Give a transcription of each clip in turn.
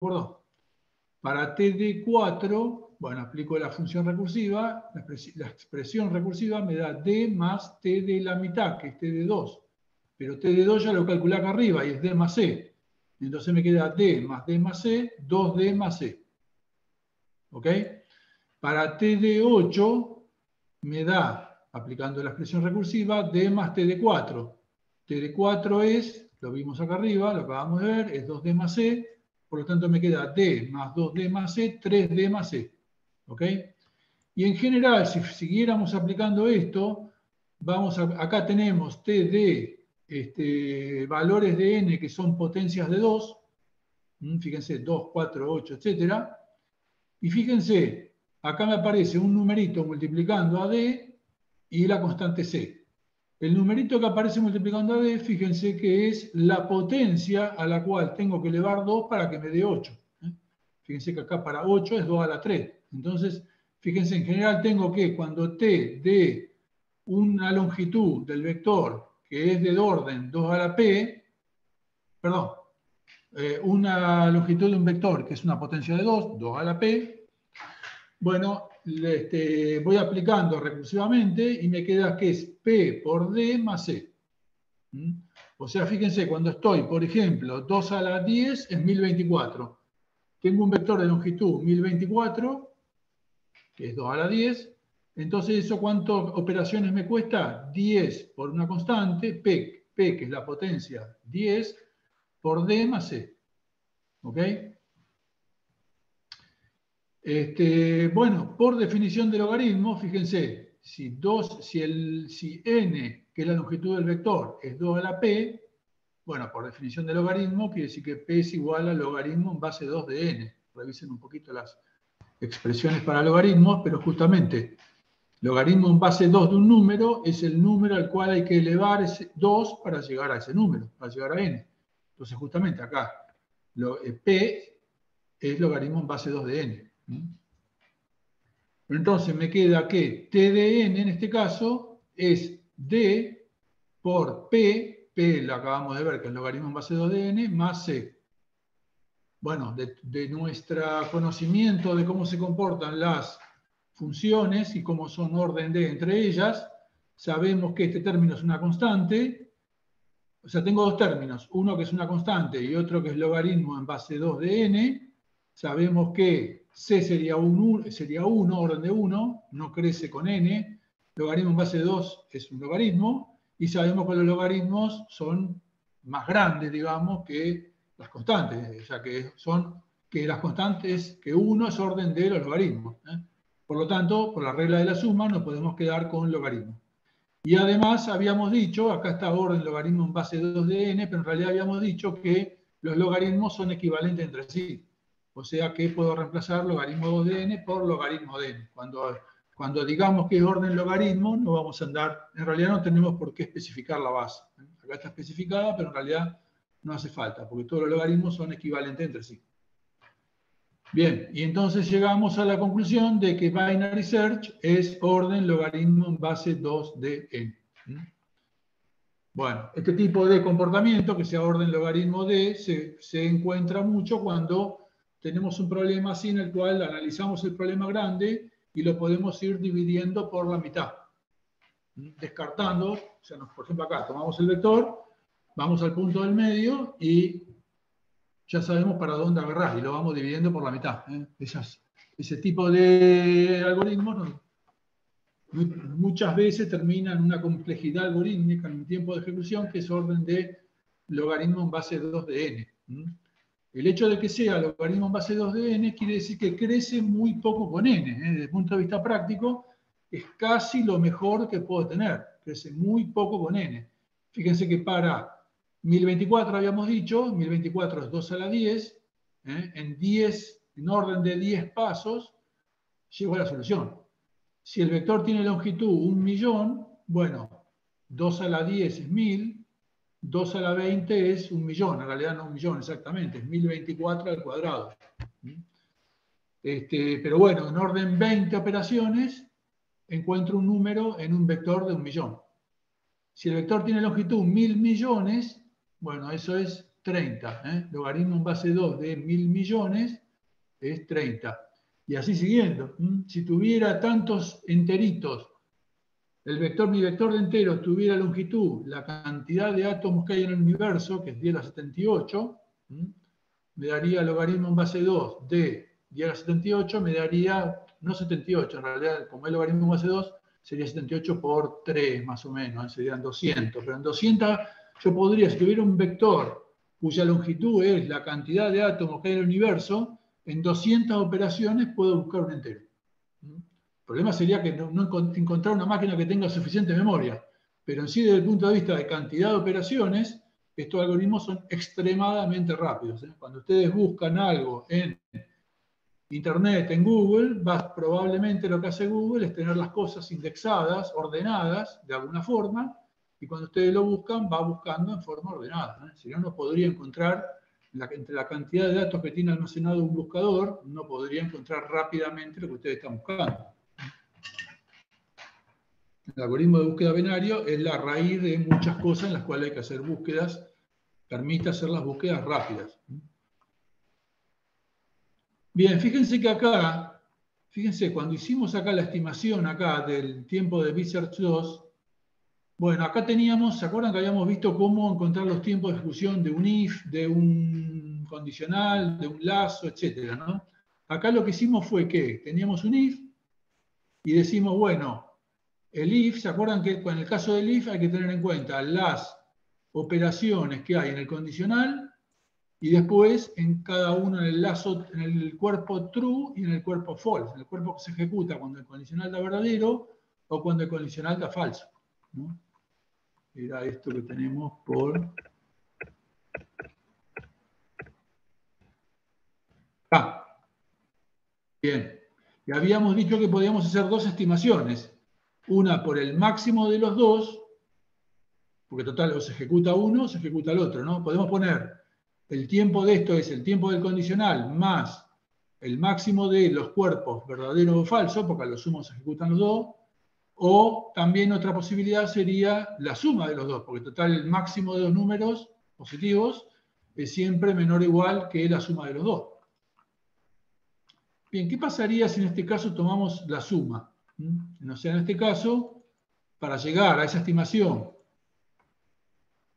2. Para t de 4, bueno, aplico la función recursiva, la expresión recursiva me da d más t de la mitad, que es t de 2. Pero t de 2 ya lo calculé acá arriba y es d más c. Entonces me queda d más c, 2d más c. ¿Ok? Para t de 8 me da, aplicando la expresión recursiva, d más t de 4. T de 4 es, lo vimos acá arriba, lo acabamos de ver, es 2d más c. Por lo tanto me queda d más 2d más c, 3d más c. ¿Ok? Y en general, si siguiéramos aplicando esto, acá tenemos t de valores de n que son potencias de 2. Fíjense, 2, 4, 8, etc. Y fíjense, acá me aparece un numerito multiplicando a d y la constante c. El numerito que aparece multiplicando a d, fíjense que es la potencia a la cual tengo que elevar 2 para que me dé 8. Fíjense que acá para 8 es 2 a la 3. Entonces, fíjense, en general tengo que cuando t de una longitud del vector que es del orden 2 a la p, perdón, una longitud de un vector que es una potencia de 2, 2 a la p, bueno, voy aplicando recursivamente y me queda que es p por d más c. O sea, fíjense, cuando estoy, por ejemplo, 2 a la 10 es 1024. Tengo un vector de longitud 1024, que es 2 a la 10. Entonces, ¿eso cuántas operaciones me cuesta? 10 por una constante, p, que es la potencia, 10 por d más c. ¿Ok? Bueno, por definición de logaritmo, fíjense, si n, que es la longitud del vector, es 2 a la p, bueno, por definición de logaritmo, quiere decir que p es igual al logaritmo en base 2 de n. Revisen un poquito las expresiones para logaritmos, pero justamente logaritmo en base 2 de un número es el número al cual hay que elevar ese 2 para llegar a ese número, para llegar a n. Entonces, justamente acá, p es logaritmo en base 2 de n. Entonces me queda que t de n en este caso es d por p lo acabamos de ver que es logaritmo en base 2 de n, más c. Bueno, de nuestro conocimiento de cómo se comportan las funciones y cómo son orden de entre ellas, sabemos que este término es una constante. O sea, tengo dos términos, uno que es una constante y otro que es logaritmo en base 2 de n. Sabemos que c sería 1, orden de 1, no crece con n. Logaritmo en base 2 es un logaritmo. Y sabemos que los logaritmos son más grandes, digamos, que las constantes. O sea, que las constantes, que 1 es orden de los logaritmos. Por lo tanto, por la regla de la suma, nos podemos quedar con logaritmo. Y además habíamos dicho, acá está orden logaritmo en base 2 de n, pero en realidad habíamos dicho que los logaritmos son equivalentes entre sí. O sea que puedo reemplazar logaritmo 2 de n por logaritmo de n. Cuando digamos que es orden logaritmo, no vamos a andar, en realidad no tenemos por qué especificar la base. Acá está especificada, pero en realidad no hace falta, porque todos los logaritmos son equivalentes entre sí. Bien, y entonces llegamos a la conclusión de que binary search es orden logaritmo en base 2 de n. Bueno, este tipo de comportamiento, que sea orden logaritmo d, se encuentra mucho cuando tenemos un problema así en el cual analizamos el problema grande y lo podemos ir dividiendo por la mitad. Descartando, o sea, por ejemplo acá, tomamos el vector, vamos al punto del medio y ya sabemos para dónde agarrar y lo vamos dividiendo por la mitad. Ese tipo de algoritmos muchas veces terminan en una complejidad algorítmica en un tiempo de ejecución que es orden de logaritmo en base 2 de n. El hecho de que sea logaritmo en base 2 de n quiere decir que crece muy poco con n. Desde el punto de vista práctico, es casi lo mejor que puedo tener. Crece muy poco con n. Fíjense que para 1024 habíamos dicho, 1024 es 2 a la 10, en orden de 10 pasos, llego a la solución. Si el vector tiene longitud 1.000.000, bueno, 2 a la 10 es 1000, 2 a la 20 es 1.000.000, en realidad no 1.000.000 exactamente, es 1024 al cuadrado. Pero bueno, en orden 20 operaciones, encuentro un número en un vector de 1.000.000. Si el vector tiene longitud 1.000 millones, bueno, eso es 30. Logaritmo en base 2 de 1000 millones es 30. Y así siguiendo. Si tuviera tantos enteritos, mi vector de enteros tuviera longitud, la cantidad de átomos que hay en el universo, que es 10 a la 78, me daría logaritmo en base 2 de 10 a la 78, me daría, no 78, en realidad, como es logaritmo en base 2, sería 78 por 3, más o menos, serían 200. Pero en 200 yo podría, si tuviera un vector cuya longitud es la cantidad de átomos que hay en el universo, en 200 operaciones puedo buscar un entero. El problema sería que no encontrar una máquina que tenga suficiente memoria. Pero en sí, desde el punto de vista de cantidad de operaciones, estos algoritmos son extremadamente rápidos. Cuando ustedes buscan algo en Internet, en Google, probablemente lo que hace Google es tener las cosas indexadas, ordenadas, de alguna forma, y cuando ustedes lo buscan, va buscando en forma ordenada. Si no, no podría encontrar, entre la cantidad de datos que tiene almacenado un buscador, no podría encontrar rápidamente lo que ustedes están buscando. El algoritmo de búsqueda binario es la raíz de muchas cosas en las cuales hay que hacer búsquedas, permite hacer las búsquedas rápidas. Bien, fíjense que acá, cuando hicimos acá la estimación acá del tiempo de bSearch2, bueno, acá teníamos, ¿se acuerdan que habíamos visto cómo encontrar los tiempos de ejecución de un if, de un condicional, de un lazo, etcétera, ¿no? Acá lo que hicimos fue que teníamos un if y decimos, bueno, el if, ¿se acuerdan que en el caso del if hay que tener en cuenta las operaciones que hay en el condicional y después en cada uno en el lazo, en el cuerpo true y en el cuerpo false, en el cuerpo que se ejecuta cuando el condicional da verdadero o cuando el condicional da falso, ¿no? Era esto que tenemos por acá. Bien. Y habíamos dicho que podíamos hacer dos estimaciones. Una por el máximo de los dos, porque total, o se ejecuta uno o se ejecuta el otro, ¿no? Podemos poner el tiempo de esto es el tiempo del condicional más el máximo de los cuerpos verdadero o falso, porque a lo sumo se ejecutan los dos, o también otra posibilidad sería la suma de los dos, porque total el máximo de los números positivos es siempre menor o igual que la suma de los dos. Bien, ¿qué pasaría si en este caso tomamos la suma? O sea, en este caso, para llegar a esa estimación,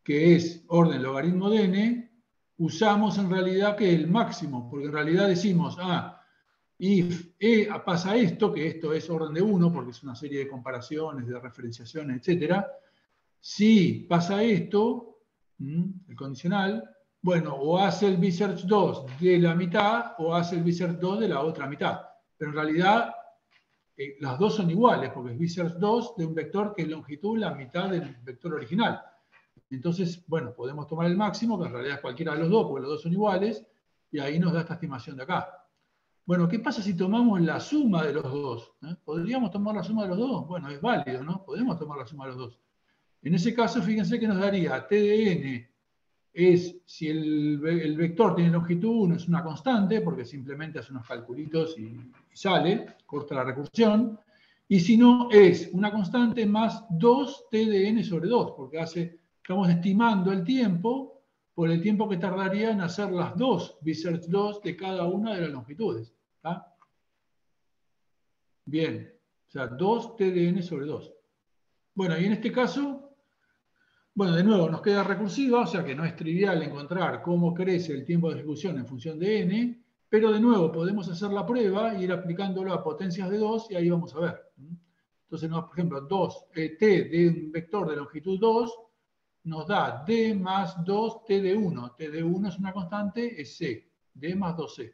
que es orden logaritmo de n, usamos en realidad que el máximo, porque en realidad decimos, if pasa esto, que esto es orden de 1, porque es una serie de comparaciones, de referenciaciones, etc. Si pasa esto, el condicional, bueno, o hace el bSearch2 de la mitad o hace el bSearch2 de la otra mitad. Pero en realidad las dos son iguales, porque es bSearch2 de un vector que es longitud la mitad del vector original. Entonces, bueno, podemos tomar el máximo, que en realidad es cualquiera de los dos, porque los dos son iguales, y ahí nos da esta estimación de acá. Bueno, ¿qué pasa si tomamos la suma de los dos? ¿Podríamos tomar la suma de los dos? Bueno, es válido, ¿no? Podemos tomar la suma de los dos. En ese caso, fíjense que nos daría T de n es, si el vector tiene longitud 1, es una constante, porque simplemente hace unos calculitos y sale, corta la recursión. Y si no, es una constante más 2 T de n sobre 2, porque estamos estimando el tiempo por el tiempo que tardaría en hacer las dos bSearch2 de cada una de las longitudes. ¿Está? Bien, o sea, 2 T de n sobre 2. Bueno, y en este caso, bueno, de nuevo, nos queda recursiva, o sea que no es trivial encontrar cómo crece el tiempo de ejecución en función de n, pero de nuevo podemos hacer la prueba e ir aplicándolo a potencias de 2 y ahí vamos a ver. Entonces, por ejemplo, t de un vector de longitud 2 nos da d más 2 t de 1. T de 1 es una constante, es c, d más 2c.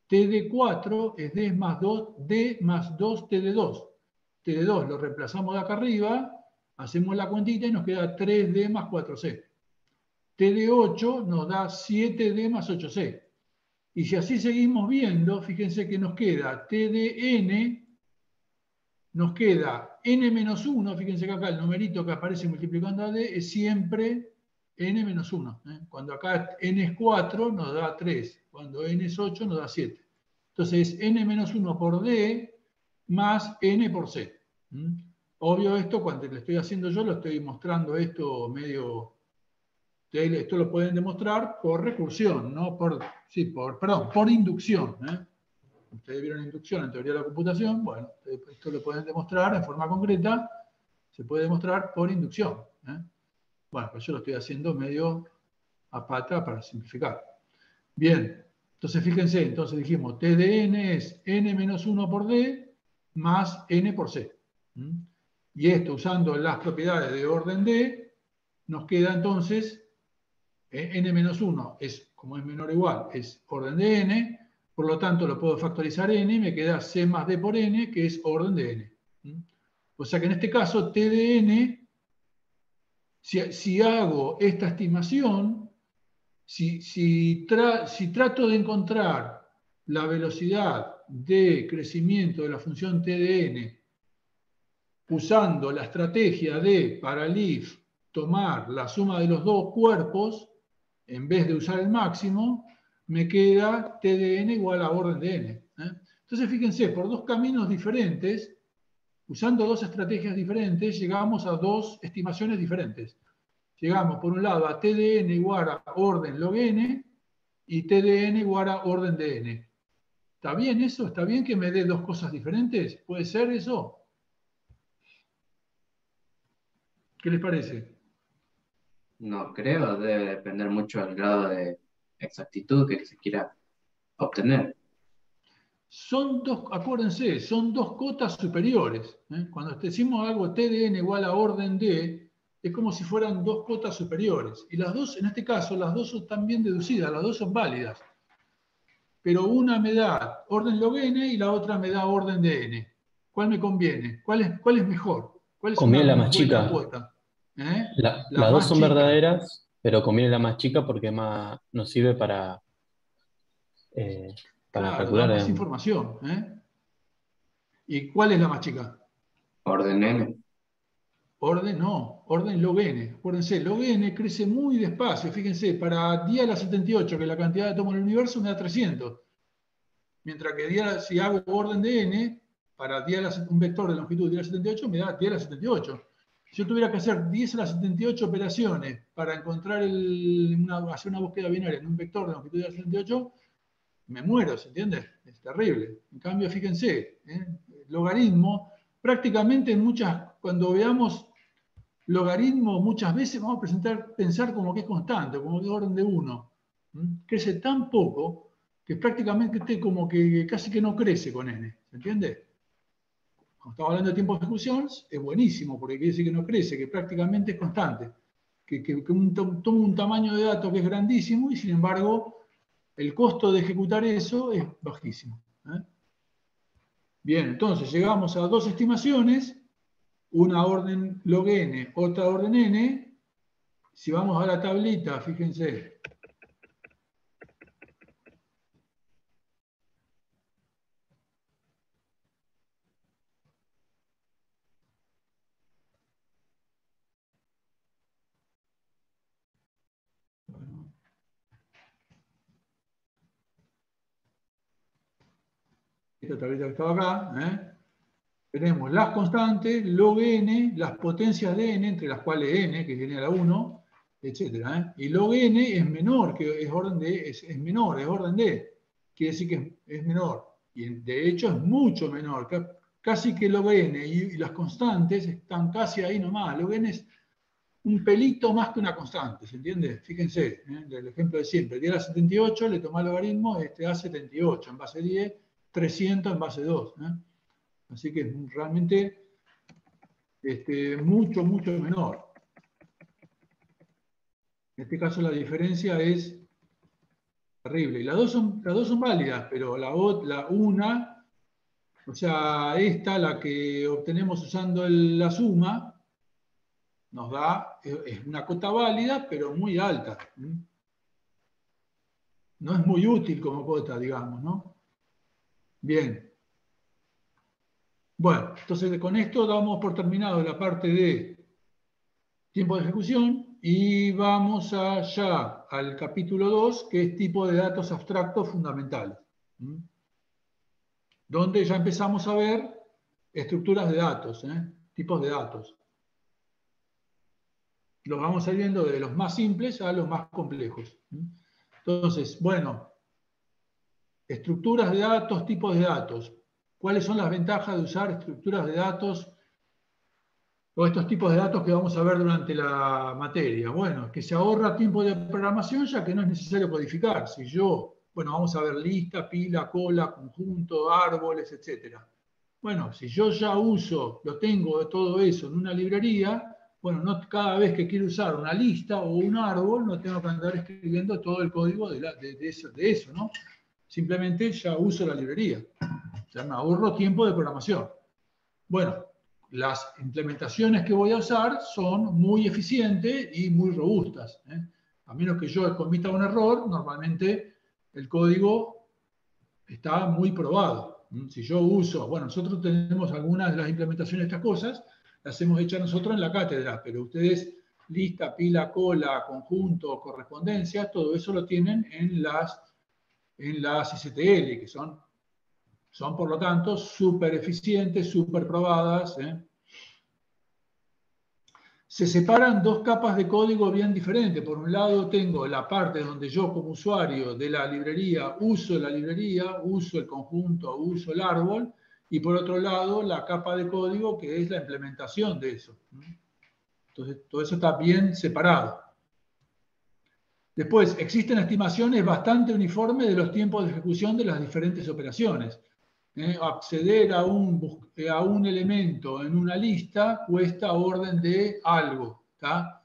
T de 4 es d más 2 t de 2. T de 2 lo reemplazamos de acá arriba, hacemos la cuentita y nos queda 3D más 4C. T de 8 nos da 7D más 8C. Y si así seguimos viendo, fíjense que nos queda T de n, nos queda n menos 1, fíjense que acá el numerito que aparece multiplicando a d es siempre n menos 1. Cuando acá n es 4 nos da 3, cuando n es 8 nos da 7. Entonces es n menos 1 por d más n por c. Obvio esto, cuando lo estoy haciendo yo, lo estoy mostrando esto medio Esto lo pueden demostrar por recursión, no por, sí, perdón, por inducción. Ustedes vieron inducción en teoría de la computación. Bueno, esto lo pueden demostrar en forma concreta. Se puede demostrar por inducción. Bueno, pues yo lo estoy haciendo medio a pata para simplificar. Bien, entonces fíjense, entonces dijimos T de n es n menos 1 por d más n por c. Y esto usando las propiedades de orden d, nos queda entonces n menos 1 es, como es menor o igual, es orden de n, por lo tanto lo puedo factorizar n y me queda c más d por n, que es orden de n. O sea que en este caso T de n, si hago esta estimación, si trato de encontrar la velocidad de crecimiento de la función T de n usando la estrategia de, para el if, tomar la suma de los dos cuerpos, en vez de usar el máximo, me queda T de n igual a orden de n. Entonces, fíjense, por dos caminos diferentes, usando dos estrategias diferentes, llegamos a dos estimaciones diferentes. Llegamos, por un lado, a T de n igual a orden log n y T de n igual a orden de n. ¿Está bien eso? ¿Está bien que me dé dos cosas diferentes? ¿Puede ser eso? ¿Qué les parece? No creo, debe depender mucho del grado de exactitud que se quiera obtener. Son dos, acuérdense, son dos cotas superiores. Cuando decimos algo T de n igual a orden d, es como si fueran dos cotas superiores. Y las dos, en este caso, las dos son bien deducidas, las dos son válidas. Pero una me da orden log n y la otra me da orden de n. ¿Cuál me conviene? ¿Cuál es mejor? ¿Cuál es una Conviene la más buena chica. cuota? La Las dos más son chica. verdaderas, pero conviene la más chica porque más nos sirve eh, para Claro, da calcular. más información. ¿Y cuál es la más chica? Orden n. Orden no, orden log n. Acuérdense, log n crece muy despacio. Fíjense, para 10 a la 78, que es la cantidad de átomos en el universo, me da 300. Mientras que si hago orden de n, para 10 un vector de longitud de 10 a la 78, me da 10 a la 78. Si yo tuviera que hacer 10 a la 78 operaciones para encontrar hacer una búsqueda binaria en un vector de longitud de 10 a la 78, me muero, ¿se entiende? Es terrible. En cambio, fíjense, logaritmo, prácticamente cuando veamos logaritmo, muchas veces vamos a pensar como que es constante, como que es orden de 1. Crece tan poco que prácticamente como que casi que no crece con n. ¿Se entiende? Cuando estamos hablando de tiempo de ejecución, es buenísimo, porque quiere decir que no crece, que prácticamente es constante. Que toma un tamaño de datos que es grandísimo y sin embargo el costo de ejecutar eso es bajísimo. Bien, entonces llegamos a dos estimaciones, una orden log n, otra orden n. Si vamos a la tablita, fíjense. Esta tablita que estaba acá, tenemos las constantes, log n, las potencias de n, entre las cuales n, que viene a la 1, etc. Y log n es menor, que es orden de, es menor, es orden de. Quiere decir que es menor. Y de hecho es mucho menor. Casi que log n y las constantes están casi ahí nomás. Log n es un pelito más que una constante, ¿se entiende? Fíjense, el ejemplo de siempre. 10 a la 78 le toma el logaritmo, da 78 en base 10, 300 en base 2. Así que es realmente mucho, mucho menor. En este caso la diferencia es terrible. Y las dos son válidas, pero la una, o sea, esta, la que obtenemos usando la suma, nos da, es una cota válida, pero muy alta. No es muy útil como cota, digamos, ¿no? Bien. Bueno, entonces con esto damos por terminado la parte de tiempo de ejecución y vamos allá al capítulo 2, que es tipo de datos abstractos fundamentales. Donde ya empezamos a ver estructuras de datos, tipos de datos. los vamos a ir viendo de los más simples a los más complejos. Entonces, bueno, estructuras de datos, tipos de datos. ¿Cuáles son las ventajas de usar estructuras de datos o estos tipos de datos que vamos a ver durante la materia? Bueno, que se ahorra tiempo de programación ya que no es necesario codificar. Si yo, bueno, vamos a ver lista, pila, cola, conjunto, árboles, etc. Bueno, si yo ya uso, lo tengo todo eso en una librería, bueno, no, cada vez que quiero usar una lista o un árbol, no tengo que andar escribiendo todo el código de eso, ¿no? Simplemente ya uso la librería. O sea, me ahorro tiempo de programación. Bueno, las implementaciones que voy a usar son muy eficientes y muy robustas. A menos que yo cometa un error, normalmente el código está muy probado. Si yo uso, bueno, nosotros tenemos algunas de las implementaciones de estas cosas, las hemos hecho nosotros en la cátedra, pero ustedes, lista, pila, cola, conjunto, correspondencia, todo eso lo tienen en las STL, que son por lo tanto súper eficientes, súper probadas. Se separan dos capas de código bien diferentes. Por un lado tengo la parte donde yo como usuario de la librería uso la librería, uso el conjunto, uso el árbol, y por otro lado la capa de código que es la implementación de eso. Entonces todo eso está bien separado. Después, existen estimaciones bastante uniformes de los tiempos de ejecución de las diferentes operaciones. Acceder a un elemento en una lista cuesta orden de algo, ¿tá?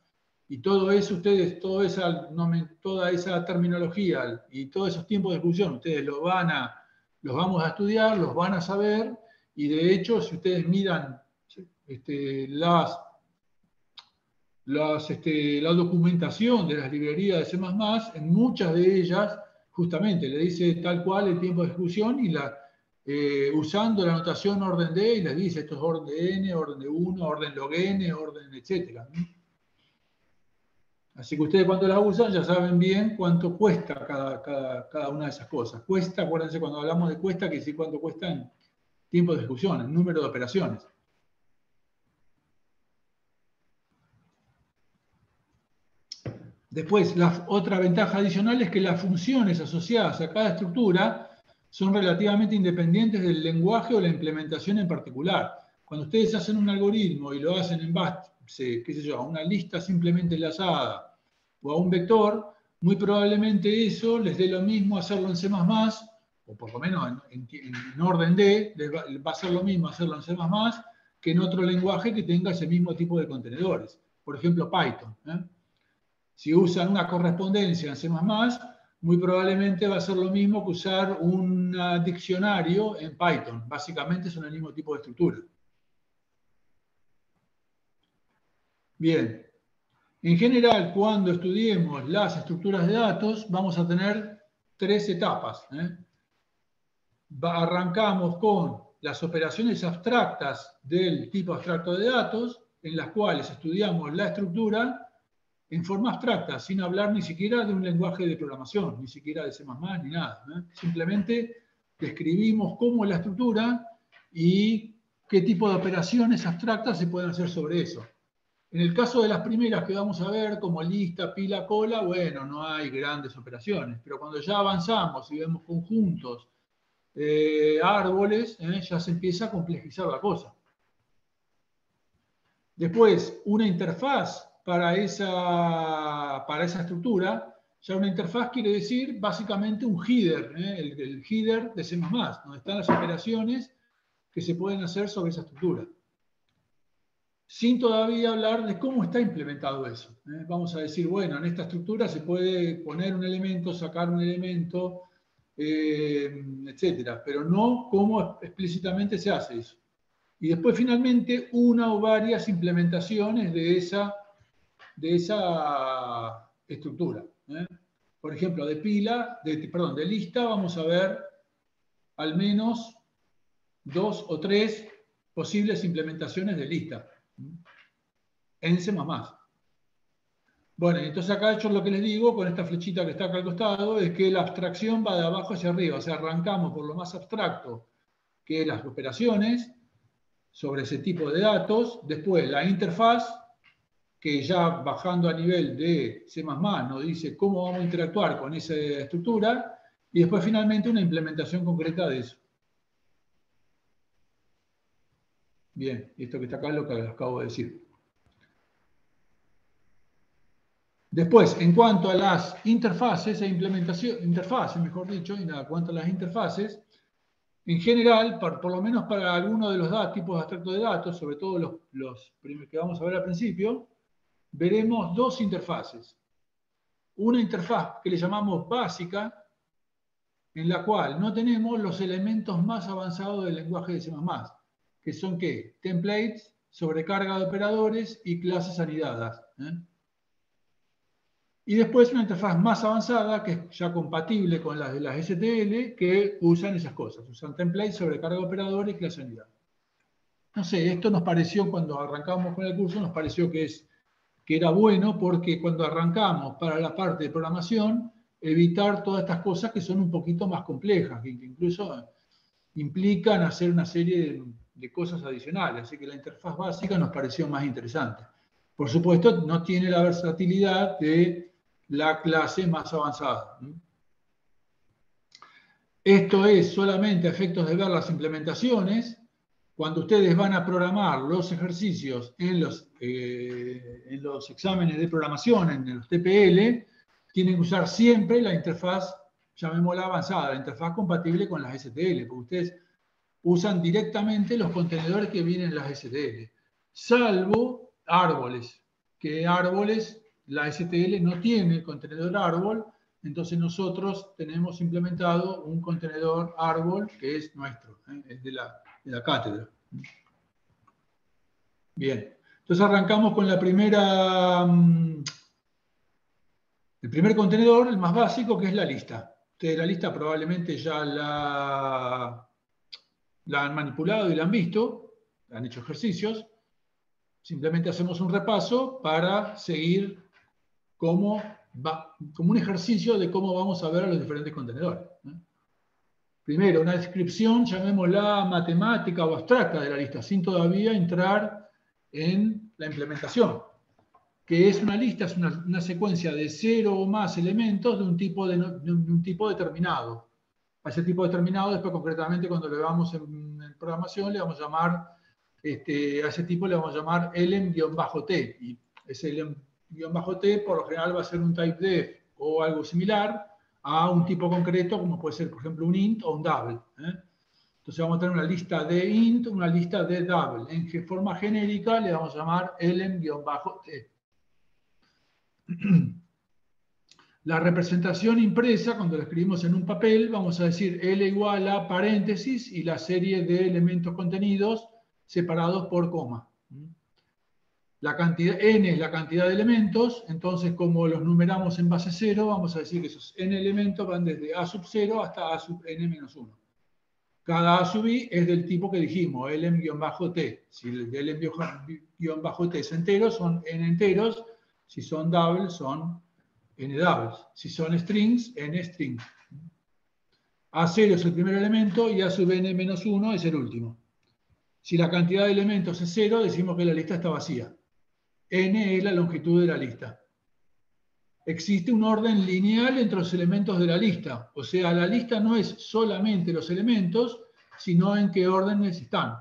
Y todo eso, ustedes, toda esa terminología y todos esos tiempos de ejecución, ustedes los vamos a estudiar, los van a saber, y de hecho, si ustedes miran la documentación de las librerías de C++, en muchas de ellas, justamente, le dice tal cual el tiempo de ejecución y usando la notación orden D, y les dice esto es orden de n, orden de 1, orden log n, orden, etc. Así que ustedes cuando las usan ya saben bien cuánto cuesta cada una de esas cosas. Cuesta, acuérdense cuando hablamos de cuesta, que decir cuánto cuesta en tiempo de ejecución, en número de operaciones. Después, la otra ventaja adicional es que las funciones asociadas a cada estructura son relativamente independientes del lenguaje o la implementación en particular. Cuando ustedes hacen un algoritmo y lo hacen en base, qué sé yo, a una lista simplemente enlazada o a un vector, muy probablemente eso les dé lo mismo hacerlo en C++, o por lo menos en orden D, les va a ser lo mismo hacerlo en C++ que en otro lenguaje que tenga ese mismo tipo de contenedores. Por ejemplo, Python. Si usan una correspondencia en C++, muy probablemente va a ser lo mismo que usar un diccionario en Python. Básicamente son el mismo tipo de estructura. Bien. En general, cuando estudiemos las estructuras de datos, vamos a tener tres etapas. Arrancamos con las operaciones abstractas del tipo abstracto de datos, en las cuales estudiamos la estructura en forma abstracta, sin hablar ni siquiera de un lenguaje de programación, ni siquiera de C++, ni nada. Simplemente describimos cómo es la estructura y qué tipo de operaciones abstractas se pueden hacer sobre eso. En el caso de las primeras que vamos a ver, como lista, pila, cola, bueno, no hay grandes operaciones, pero cuando ya avanzamos y vemos conjuntos, árboles, ya se empieza a complejizar la cosa. Después, una interfaz para esa estructura. Ya una interfaz quiere decir básicamente un header, el header de C++, donde están las operaciones que se pueden hacer sobre esa estructura. Sin todavía hablar de cómo está implementado eso. Vamos a decir, bueno, en esta estructura se puede poner un elemento, sacar un elemento, etc. Pero no cómo explícitamente se hace eso. Y después finalmente una o varias implementaciones de esa estructura. Por ejemplo, de lista vamos a ver al menos 2 o 3 posibles implementaciones de lista en C++. Bueno, entonces acá yo lo que les digo con esta flechita que está acá al costado es que la abstracción va de abajo hacia arriba, o sea, arrancamos por lo más abstracto, que es las operaciones sobre ese tipo de datos, después la interfaz, que ya bajando a nivel de C++ nos dice cómo vamos a interactuar con esa estructura, y después finalmente una implementación concreta de eso. Bien, esto que está acá es lo que les acabo de decir. Después, en cuanto a las interfaces e implementación, interfaces, mejor dicho, en cuanto a las interfaces, en general, por lo menos para algunos de los tipos de abstractos de datos, sobre todo los que vamos a ver al principio, veremos dos interfaces. Una interfaz que le llamamos básica, en la cual no tenemos los elementos más avanzados del lenguaje de C++, que son ¿qué? Templates, sobrecarga de operadores y clases anidadas. Y después una interfaz más avanzada, que es ya compatible con las de las STL, que usan esas cosas. Usan templates, sobrecarga de operadores y clases anidadas. No sé, esto nos pareció, cuando arrancamos con el curso, nos pareció que era bueno, porque cuando arrancamos para la parte de programación, evitar todas estas cosas que son un poquito más complejas, que incluso implican hacer una serie de cosas adicionales. Así que la interfaz básica nos pareció más interesante. Por supuesto, no tiene la versatilidad de la clase más avanzada. Esto es solamente a efectos de ver las implementaciones. Cuando ustedes van a programar los ejercicios en los exámenes de programación, en los TPL, tienen que usar siempre la interfaz, llamémosla avanzada, la interfaz compatible con las STL, porque ustedes usan directamente los contenedores que vienen en las STL, salvo árboles, que árboles, la STL no tiene contenedor árbol, entonces nosotros tenemos implementado un contenedor árbol que es nuestro, es de la cátedra. Bien, entonces arrancamos con el primer contenedor, el más básico, que es la lista. Ustedes la lista probablemente ya la han manipulado y la han visto, han hecho ejercicios. Simplemente hacemos un repaso para seguir como un ejercicio de cómo vamos a ver a los diferentes contenedores. Primero, una descripción, llamémosla matemática o abstracta de la lista, sin todavía entrar en la implementación, que es una lista, es una secuencia de 0 o más elementos de un tipo determinado. A ese tipo determinado, después concretamente cuando le vamos en programación, le vamos a llamar, a ese tipo le vamos a llamar elem-t, y ese elem-t por lo general va a ser un typedef o algo similar a un tipo concreto, como puede ser, por ejemplo, un int o un double. Entonces vamos a tener una lista de int, una lista de double. En forma genérica le vamos a llamar elem-t. La representación impresa, cuando la escribimos en un papel, vamos a decir L igual a paréntesis y la serie de elementos contenidos separados por coma. La cantidad, n es la cantidad de elementos, entonces como los numeramos en base 0, vamos a decir que esos n elementos van desde a sub 0 hasta a sub n menos 1. Cada a sub i es del tipo que dijimos, elem-t. Si el elem-t es entero, son n enteros. Si son double, son n doubles. Si son strings, n strings. A0 es el primer elemento y a sub n menos 1 es el último. Si la cantidad de elementos es 0, decimos que la lista está vacía. N es la longitud de la lista. Existe un orden lineal entre los elementos de la lista. O sea, la lista no es solamente los elementos, sino en qué órdenes están.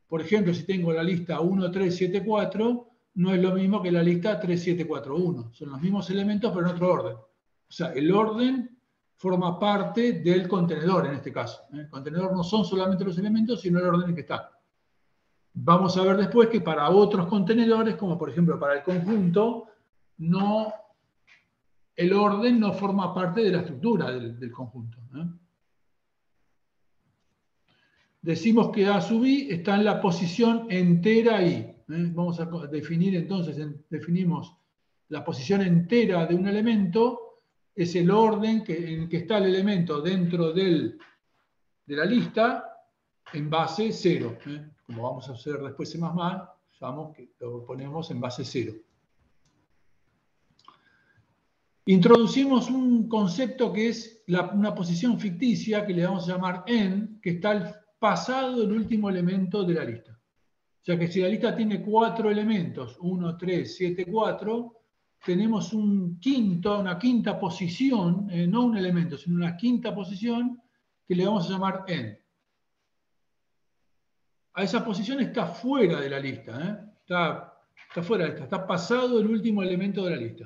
Por ejemplo, si tengo la lista 1, 3, 7, 4, no es lo mismo que la lista 3, 7, 4, 1. Son los mismos elementos, pero en otro orden. O sea, el orden forma parte del contenedor en este caso. El contenedor no son solamente los elementos, sino el orden en que están. Vamos a ver después que para otros contenedores, como por ejemplo para el conjunto, el orden no forma parte de la estructura del conjunto. Decimos que A sub i está en la posición entera i. Vamos a definir entonces, definimos la posición entera de un elemento, es el orden en que está el elemento dentro de la lista en base 0. Como vamos a hacer después C++, sabemos que lo ponemos en base 0. Introducimos un concepto que es una posición ficticia que le vamos a llamar n, que está al pasado del último elemento de la lista. sea que si la lista tiene 4 elementos, 1, 3, 7, 4, tenemos una quinta posición, no un elemento, sino una quinta posición que le vamos a llamar n. A esa posición está fuera de la lista, está fuera de la lista, está pasado el último elemento de la lista.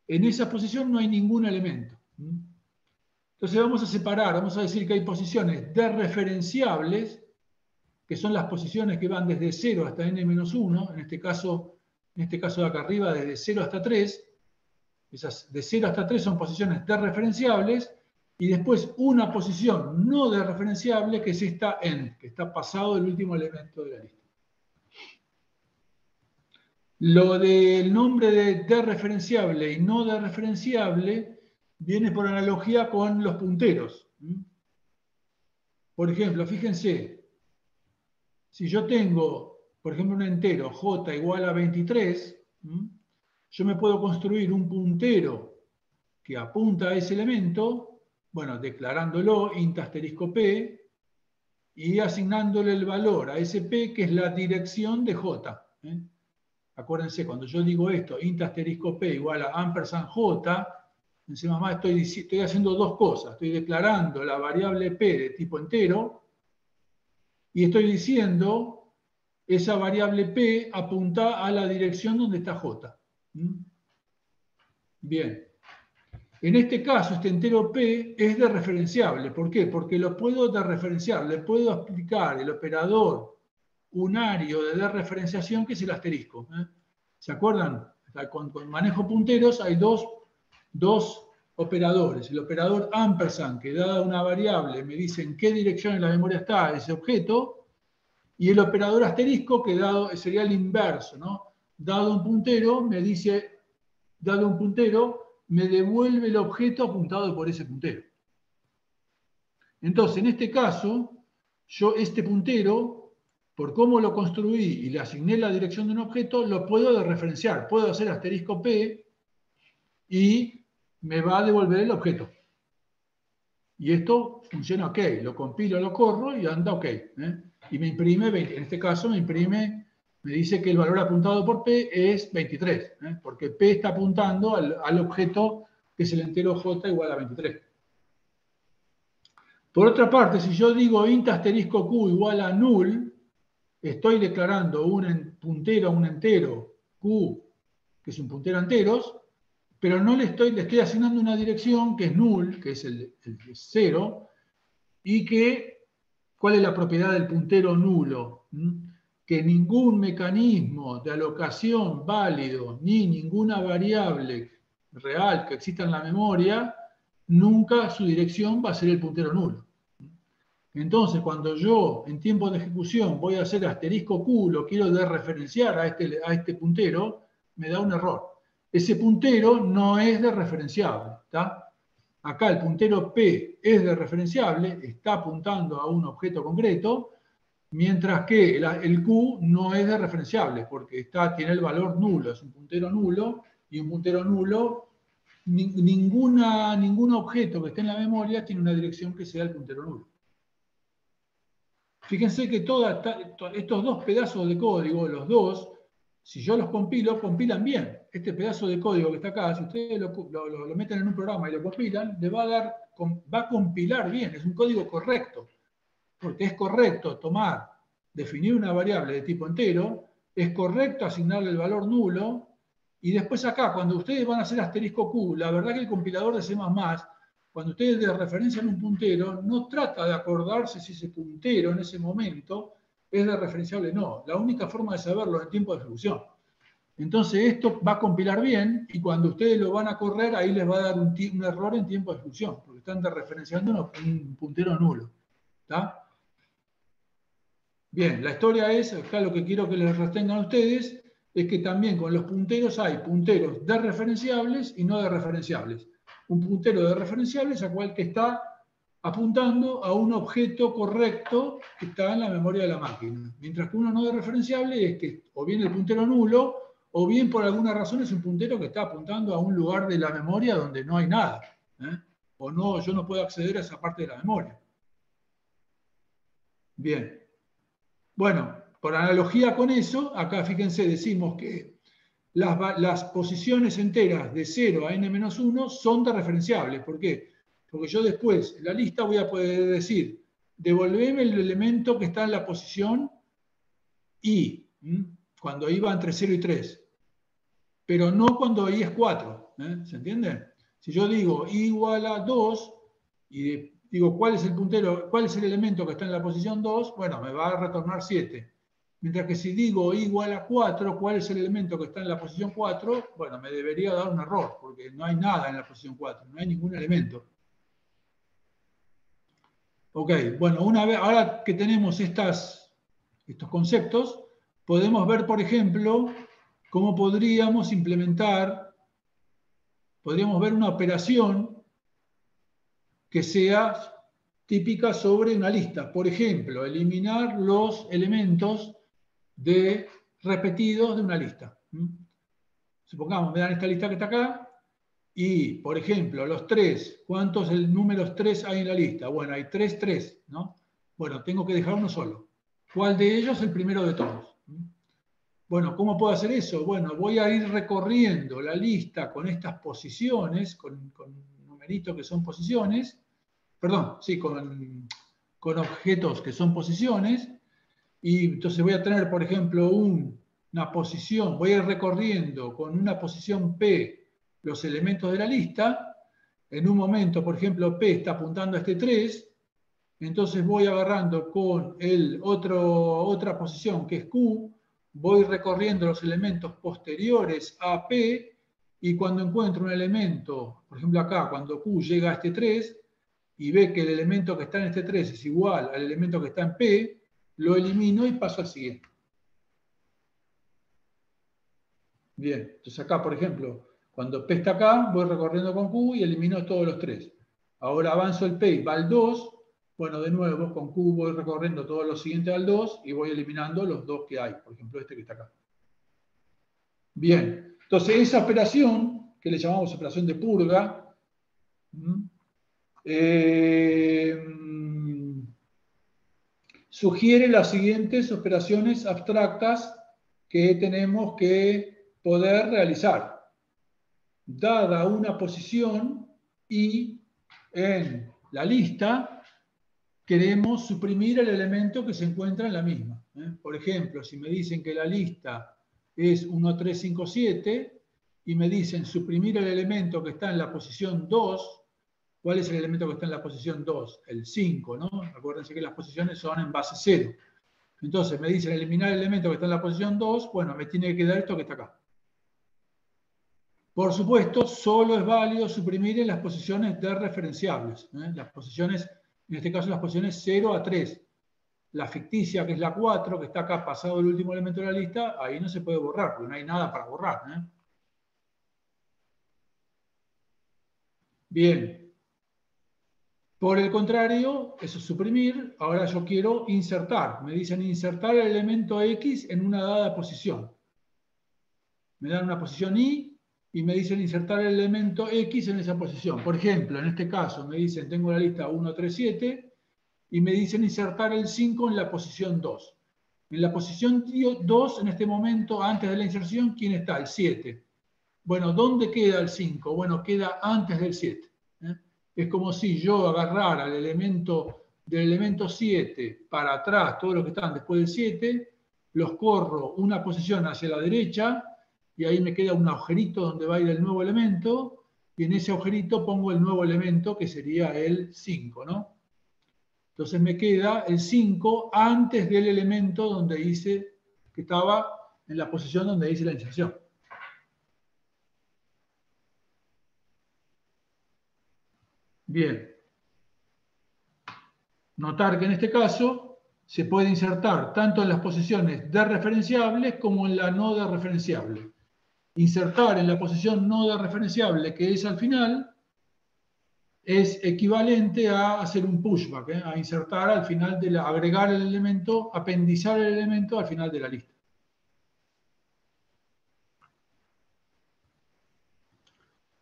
En esa posición no hay ningún elemento. Entonces vamos a separar, vamos a decir que hay posiciones dereferenciables, que son las posiciones que van desde 0 hasta n-1, en este caso de acá arriba, desde 0 hasta 3. Esas de 0 hasta 3 son posiciones dereferenciables, y después una posición no dereferenciable, que es esta n, que está pasado el último elemento de la lista. Lo del nombre de dereferenciable y no dereferenciable viene por analogía con los punteros. Por ejemplo, fíjense, si yo tengo, por ejemplo, un entero j igual a 23, yo me puedo construir un puntero que apunta a ese elemento, bueno, declarándolo int asterisco p y asignándole el valor a ese p, que es la dirección de j. Acuérdense, cuando yo digo esto, int asterisco p igual a ampersand j, en C++ estoy haciendo dos cosas. Estoy declarando la variable p de tipo entero y estoy diciendo esa variable p apunta a la dirección donde está j. Bien. En este caso, este entero p es dereferenciable. ¿Por qué? Porque lo puedo dereferenciar, le puedo aplicar el operador unario de dereferenciación, que es el asterisco. ¿Se acuerdan? Con manejo punteros hay dos operadores. El operador ampersand, que dada una variable me dice en qué dirección en la memoria está ese objeto, y el operador asterisco, que sería el inverso, ¿no? Dado un puntero, me devuelve el objeto apuntado por ese puntero. Entonces, en este caso, yo este puntero, por cómo lo construí y le asigné la dirección de un objeto, lo puedo dereferenciar. Puedo hacer asterisco p y me va a devolver el objeto. Y esto funciona ok. Lo compilo, lo corro y anda ok. Y me imprime 20. En este caso me dice que el valor apuntado por p es 23. Porque p está apuntando al objeto que es el entero j igual a 23. Por otra parte, si yo digo int asterisco q igual a null, estoy declarando un puntero a un entero q, que es un puntero a enteros, pero no le estoy asignando una dirección que es null, que es el 0, y ¿cuál es la propiedad del puntero nulo? Que ningún mecanismo de alocación válido, ni ninguna variable real que exista en la memoria, nunca su dirección va a ser el puntero nulo. Entonces, cuando yo en tiempo de ejecución voy a hacer asterisco q, lo quiero dereferenciar a este puntero, me da un error. Ese puntero no es dereferenciable, ¿está? Acá el puntero p es dereferenciable, está apuntando a un objeto concreto, mientras que el q no es dereferenciable, porque tiene el valor nulo, es un puntero nulo, y un puntero nulo, ningún objeto que esté en la memoria tiene una dirección que sea el puntero nulo. Fíjense que estos dos pedazos de código, los dos, si yo los compilo, compilan bien. Este pedazo de código que está acá, si ustedes lo meten en un programa y lo compilan, va a compilar bien, es un código correcto. Porque es correcto definir una variable de tipo entero, es correcto asignarle el valor nulo, y después acá, cuando ustedes van a hacer asterisco q, la verdad que el compilador de C++, cuando ustedes dereferencian un puntero, no trata de acordarse si ese puntero en ese momento es dereferenciable o no. La única forma de saberlo es en tiempo de ejecución. Entonces esto va a compilar bien y cuando ustedes lo van a correr, ahí les va a dar un error en tiempo de ejecución, porque están dereferenciando un puntero nulo. ¿Está? Bien, la historia es, acá lo que quiero que les retengan a ustedes, es que también con los punteros hay punteros dereferenciables y no dereferenciables. Un puntero dereferenciable es aquel que está apuntando a un objeto correcto que está en la memoria de la máquina. Mientras que uno no dereferenciable es que o bien el puntero nulo, o bien por alguna razón es un puntero que está apuntando a un lugar de la memoria donde no hay nada. O no, yo no puedo acceder a esa parte de la memoria. Bien. Bueno, por analogía con eso, acá fíjense, decimos que las posiciones enteras de 0 a n-1 son dereferenciables. ¿Por qué? Porque yo después, en la lista, voy a poder decir, devolveme el elemento que está en la posición I, cuando I va entre 0 y 3, pero no cuando I es 4. ¿Se entiende? Si yo digo I igual a 2, y digo cuál es el puntero, cuál es el elemento que está en la posición 2, bueno, me va a retornar 7. Mientras que si digo I igual a 4, ¿cuál es el elemento que está en la posición 4? Bueno, me debería dar un error, porque no hay nada en la posición 4, no hay ningún elemento. Ok, bueno, una vez, ahora que tenemos estos conceptos, podemos ver, por ejemplo, cómo podríamos implementar, podríamos ver una operación que sea típica sobre una lista. Por ejemplo, eliminar los elementos repetidos de una lista. Supongamos, me dan esta lista que está acá, y, por ejemplo, los 3, ¿cuántos números 3 hay en la lista? Bueno, hay 3, ¿no? Bueno, tengo que dejar uno solo. ¿Cuál de ellos? El primero de todos. Bueno, ¿cómo puedo hacer eso? Bueno, voy a ir recorriendo la lista con estas posiciones, con numeritos que son posiciones, perdón, sí, con objetos que son posiciones, y entonces voy a tener, por ejemplo, una posición, voy a ir recorriendo con una posición P los elementos de la lista. En un momento, por ejemplo, P está apuntando a este 3, entonces voy agarrando con otra posición que es Q, voy recorriendo los elementos posteriores a P, y cuando encuentro un elemento, por ejemplo acá, cuando Q llega a este 3, y ve que el elemento que está en este 3 es igual al elemento que está en P, lo elimino y paso al siguiente. Bien, entonces acá, por ejemplo, cuando P está acá, voy recorriendo con Q y elimino todos los 3. Ahora avanzo el P y va al 2. Bueno, de nuevo, con Q voy recorriendo todos los siguientes al 2 y voy eliminando los 2 que hay. Por ejemplo, este que está acá. Bien, entonces esa operación, que le llamamos operación de purga, sugiere las siguientes operaciones abstractas que tenemos que poder realizar. Dada una posición y en la lista, queremos suprimir el elemento que se encuentra en la misma. Por ejemplo, si me dicen que la lista es 1, 3, 5, 7 y me dicen suprimir el elemento que está en la posición 2, ¿cuál es el elemento que está en la posición 2? El 5, ¿no? Acuérdense que las posiciones son en base 0. Entonces me dicen eliminar el elemento que está en la posición 2, bueno, me tiene que quedar esto que está acá. Por supuesto, solo es válido suprimir en las posiciones referenciables. Las posiciones, en este caso las posiciones 0 a 3. La ficticia, que es la 4, que está acá pasado el último elemento de la lista, ahí no se puede borrar, porque no hay nada para borrar. Bien. Por el contrario, eso es suprimir. Ahora yo quiero insertar. Me dicen insertar el elemento X en una dada posición. Me dan una posición Y y me dicen insertar el elemento X en esa posición. Por ejemplo, en este caso me dicen, tengo la lista 1, 3, 7 y me dicen insertar el 5 en la posición 2. En la posición 2, en este momento, antes de la inserción, ¿quién está? El 7. Bueno, ¿dónde queda el 5? Bueno, queda antes del 7. Es como si yo agarrara el elemento del elemento 7 para atrás, todos los que están después del 7, los corro una posición hacia la derecha, y ahí me queda un agujerito donde va a ir el nuevo elemento, y en ese agujerito pongo el nuevo elemento, que sería el 5, ¿no? Entonces me queda el 5 antes del elemento donde hice, que estaba en la posición donde hice la inserción. Bien. Notar que en este caso se puede insertar tanto en las posiciones dereferenciables como en la no dereferenciable. Insertar en la posición no dereferenciable, que es al final, es equivalente a hacer un pushback, a insertar al final agregar el elemento, apendizar el elemento al final de la lista.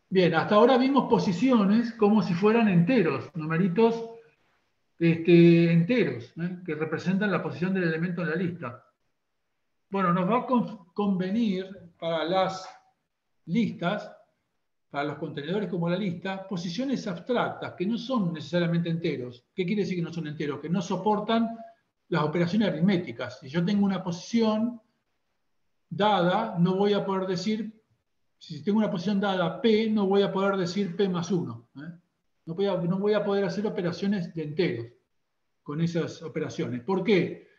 Bien, hasta ahora vimos posiciones como si fueran enteros, numeritos enteros, que representan la posición del elemento en la lista. Bueno, nos va a convenir para las listas, para los contenedores como la lista, posiciones abstractas que no son necesariamente enteros. ¿Qué quiere decir que no son enteros? Que no soportan las operaciones aritméticas. Si yo tengo una posición dada, no voy a poder decir, si tengo una posición dada P, no voy a poder decir P más 1. No voy a poder hacer operaciones de enteros con esas operaciones. ¿Por qué?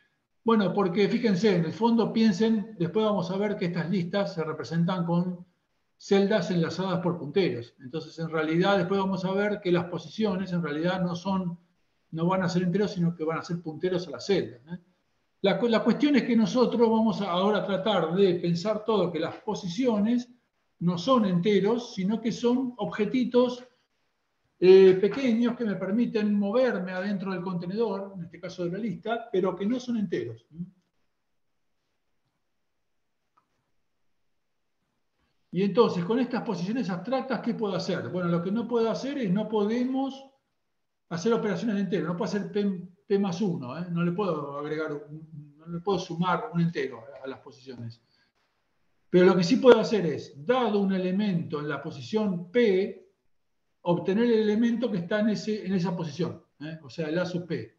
Bueno, porque fíjense, en el fondo piensen, después vamos a ver que estas listas se representan con celdas enlazadas por punteros. Entonces, en realidad, después vamos a ver que las posiciones en realidad no van a ser enteros, sino que van a ser punteros a las celdas. La cuestión es que nosotros vamos ahora a tratar de pensar todo que las posiciones no son enteros, sino que son objetitos pequeños que me permiten moverme adentro del contenedor, en este caso de la lista, pero que no son enteros. Y entonces, con estas posiciones abstractas, ¿qué puedo hacer? Bueno, lo que no puedo hacer es, no podemos hacer operaciones de entero, no puedo hacer P más 1, no le puedo agregar, no le puedo sumar un entero a las posiciones. Pero lo que sí puedo hacer es, dado un elemento en la posición P, obtener el elemento que está en esa posición, o sea, el A sub P.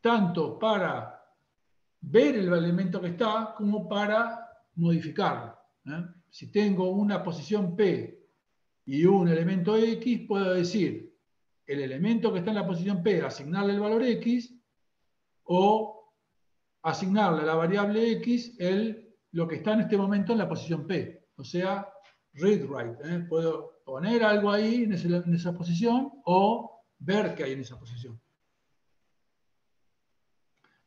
Tanto para ver el elemento que está como para modificarlo. Si tengo una posición P y un elemento X, puedo decir el elemento que está en la posición P, asignarle el valor X, o asignarle a la variable X lo que está en este momento en la posición P. O sea, read-write. Puedo poner algo ahí en esa posición o ver qué hay en esa posición.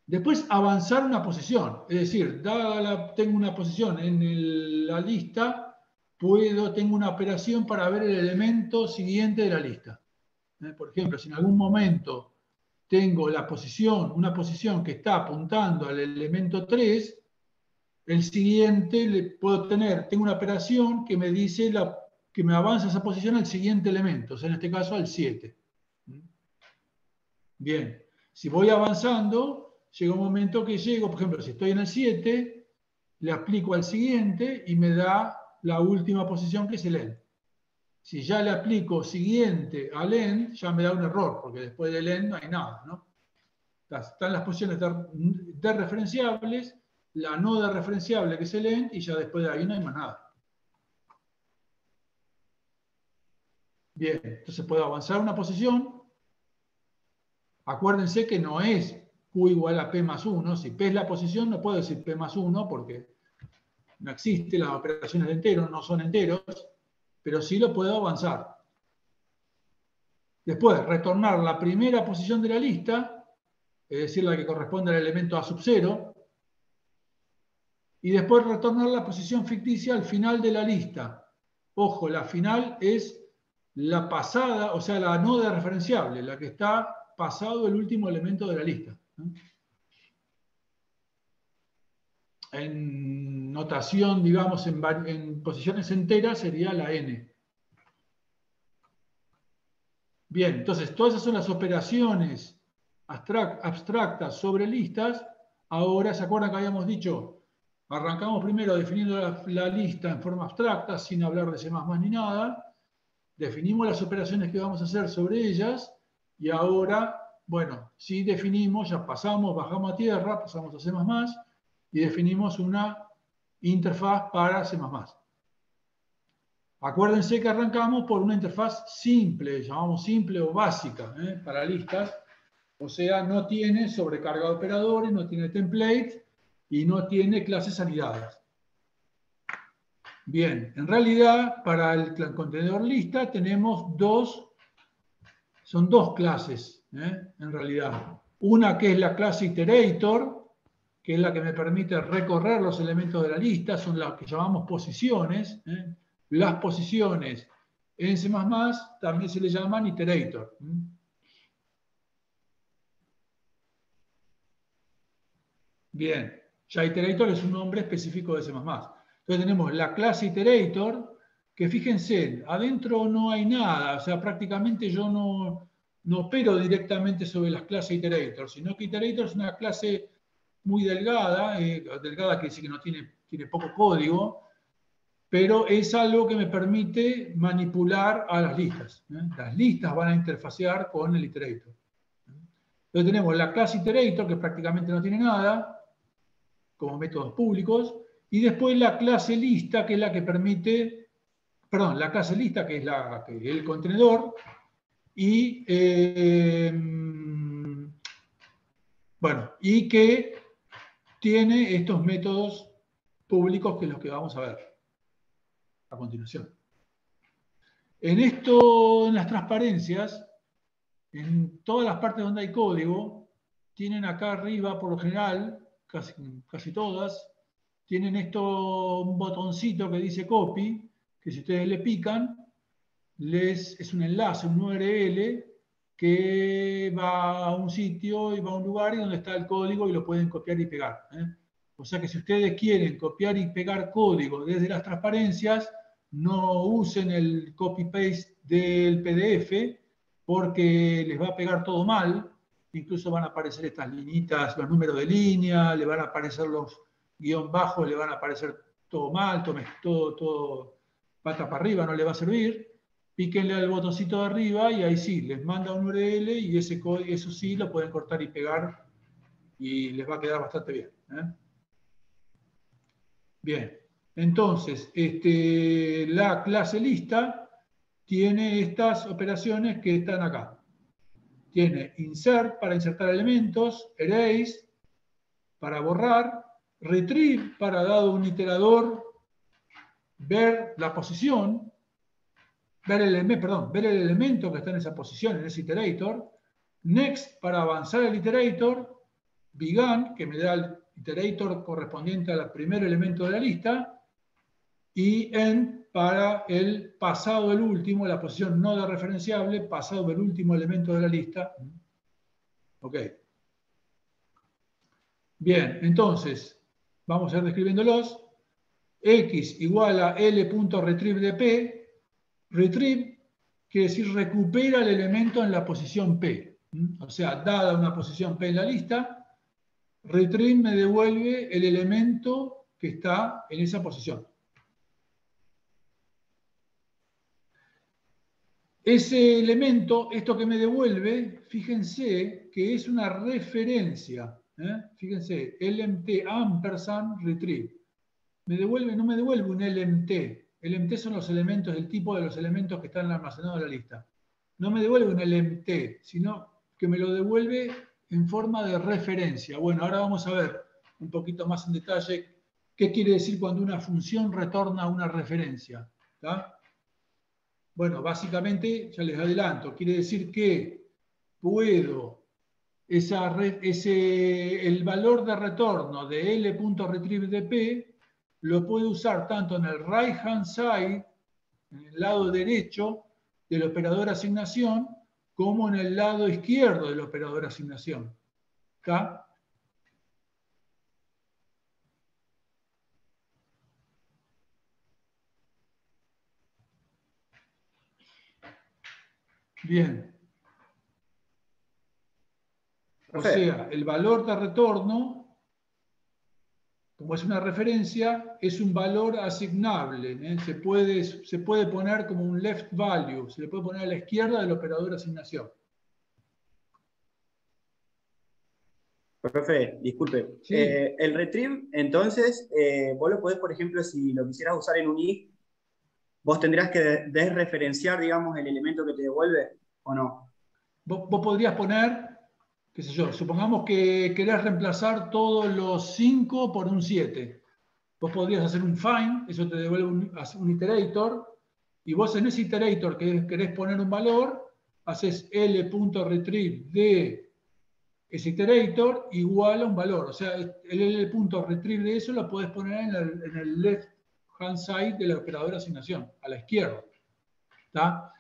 Después avanzar una posición, es decir, tengo una posición en la lista, tengo una operación para ver el elemento siguiente de la lista. Por ejemplo, si en algún momento tengo una posición que está apuntando al elemento 3, el siguiente tengo una operación que me dice que me avanza esa posición al siguiente elemento, o sea, en este caso al 7. Bien, si voy avanzando, llega un momento que llego, por ejemplo, si estoy en el 7, le aplico al siguiente y me da la última posición que es el end. Si ya le aplico siguiente al end, ya me da un error, porque después del end no hay nada, ¿no? Están las posiciones referenciables, la no referenciable que es el end, y ya después de ahí no hay más nada. Bien, entonces puedo avanzar una posición. Acuérdense que no es Q igual a P más 1. Si P es la posición, no puedo decir P más 1 porque no existe, las operaciones de enteros no son enteros, pero sí lo puedo avanzar. Después, retornar la primera posición de la lista, es decir, la que corresponde al elemento A sub 0, y después retornar la posición ficticia al final de la lista. Ojo, la final es la pasada, o sea, la no referenciable, la que está pasado el último elemento de la lista. En notación, digamos, en posiciones enteras sería la n. Bien, entonces todas esas son las operaciones abstractas sobre listas. Ahora, ¿se acuerdan que habíamos dicho? Arrancamos primero definiendo la lista en forma abstracta, sin hablar de C++ ni nada. Definimos las operaciones que vamos a hacer sobre ellas. Y ahora, bueno, sí definimos, ya bajamos a tierra, pasamos a C++, y definimos una interfaz para C++. Acuérdense que arrancamos por una interfaz simple, llamamos simple o básica, para listas. O sea, no tiene sobrecarga de operadores, no tiene templates y no tiene clases anidadas. Bien, en realidad, para el contenedor lista tenemos son dos clases, en realidad. Una que es la clase iterator, que es la que me permite recorrer los elementos de la lista, son las que llamamos posiciones. Las posiciones en C++ también se le llaman iterator. Bien, ya iterator es un nombre específico de C++. Entonces tenemos la clase iterator, que fíjense, adentro no hay nada, o sea, prácticamente yo no opero directamente sobre las clases iterator, sino que iterator es una clase muy delgada, delgada quiere decir que no tiene poco código, pero es algo que me permite manipular a las listas. Las listas van a interfacear con el iterator. Entonces tenemos la clase iterator, que prácticamente no tiene nada, como métodos públicos, y después la clase lista, que es la que permite, perdón, la clase lista, que es el contenedor, y bueno, y que tiene estos métodos públicos, que es lo que vamos a ver a continuación. En las transparencias, en todas las partes donde hay código, tienen acá arriba, por lo general, casi todas, tienen un botoncito que dice copy, que si ustedes le pican, es un enlace, un URL, que va a un sitio y va a un lugar y donde está el código y lo pueden copiar y pegar. O sea que si ustedes quieren copiar y pegar código desde las transparencias, no usen el copy-paste del PDF, porque les va a pegar todo mal. Incluso van a aparecer estas linitas, los números de línea, le van a aparecer los guión bajos, le van a aparecer todo mal, todo pata para arriba, no le va a servir. Píquenle al botoncito de arriba y ahí sí, les manda un URL y eso sí lo pueden cortar y pegar y les va a quedar bastante bien. Bien, entonces, la clase lista tiene estas operaciones que están acá. Tiene insert para insertar elementos, erase para borrar, retrieve para, dado un iterador, ver la posición, ver el elemento que está en esa posición, en ese iterator, next para avanzar el iterator, began, que me da el iterator correspondiente al primer elemento de la lista, y end para el pasado del último, la posición no de referenciable, pasado del último elemento de la lista. Ok. Bien, entonces, vamos a ir describiéndolos. X igual a L.retrieve de P. Retrieve quiere decir recupera el elemento en la posición P. O sea, dada una posición P en la lista, retrieve me devuelve el elemento que está en esa posición. Ese elemento, esto que me devuelve, fíjense que es una referencia. Fíjense, LMT ampersand retrieve. No me devuelve un LMT. LMT son los elementos, el tipo de los elementos que están almacenados en la lista. No me devuelve un LMT, sino que me lo devuelve en forma de referencia. Bueno, ahora vamos a ver un poquito más en detalle qué quiere decir cuando una función retorna una referencia. ¿Está? Bueno, básicamente, ya les adelanto, quiere decir que puedo, el valor de retorno de L.retrieve de P, lo puedo usar tanto en el right hand side, en el lado derecho del operador asignación, como en el lado izquierdo del operador asignación. ¿Está? Bien. O sea, el valor de retorno, como es una referencia, es un valor asignable. Se puede poner como un left value, se le puede poner a la izquierda del operador asignación. Profe, disculpe. Sí. El retrieve, entonces, vos lo podés, por ejemplo, si lo quisieras usar en un if, vos tendrías que desreferenciar, digamos, el elemento que te devuelve, ¿o no? Vos podrías poner, qué sé yo, supongamos que querés reemplazar todos los 5 por un 7. Vos podrías hacer un find, eso te devuelve un iterator, y vos en ese iterator que querés poner un valor, haces L.retrieve de ese iterator igual a un valor. O sea, el L.retrieve de eso lo podés poner en el left hand side de la operadora asignación, a la izquierda. ¿Está?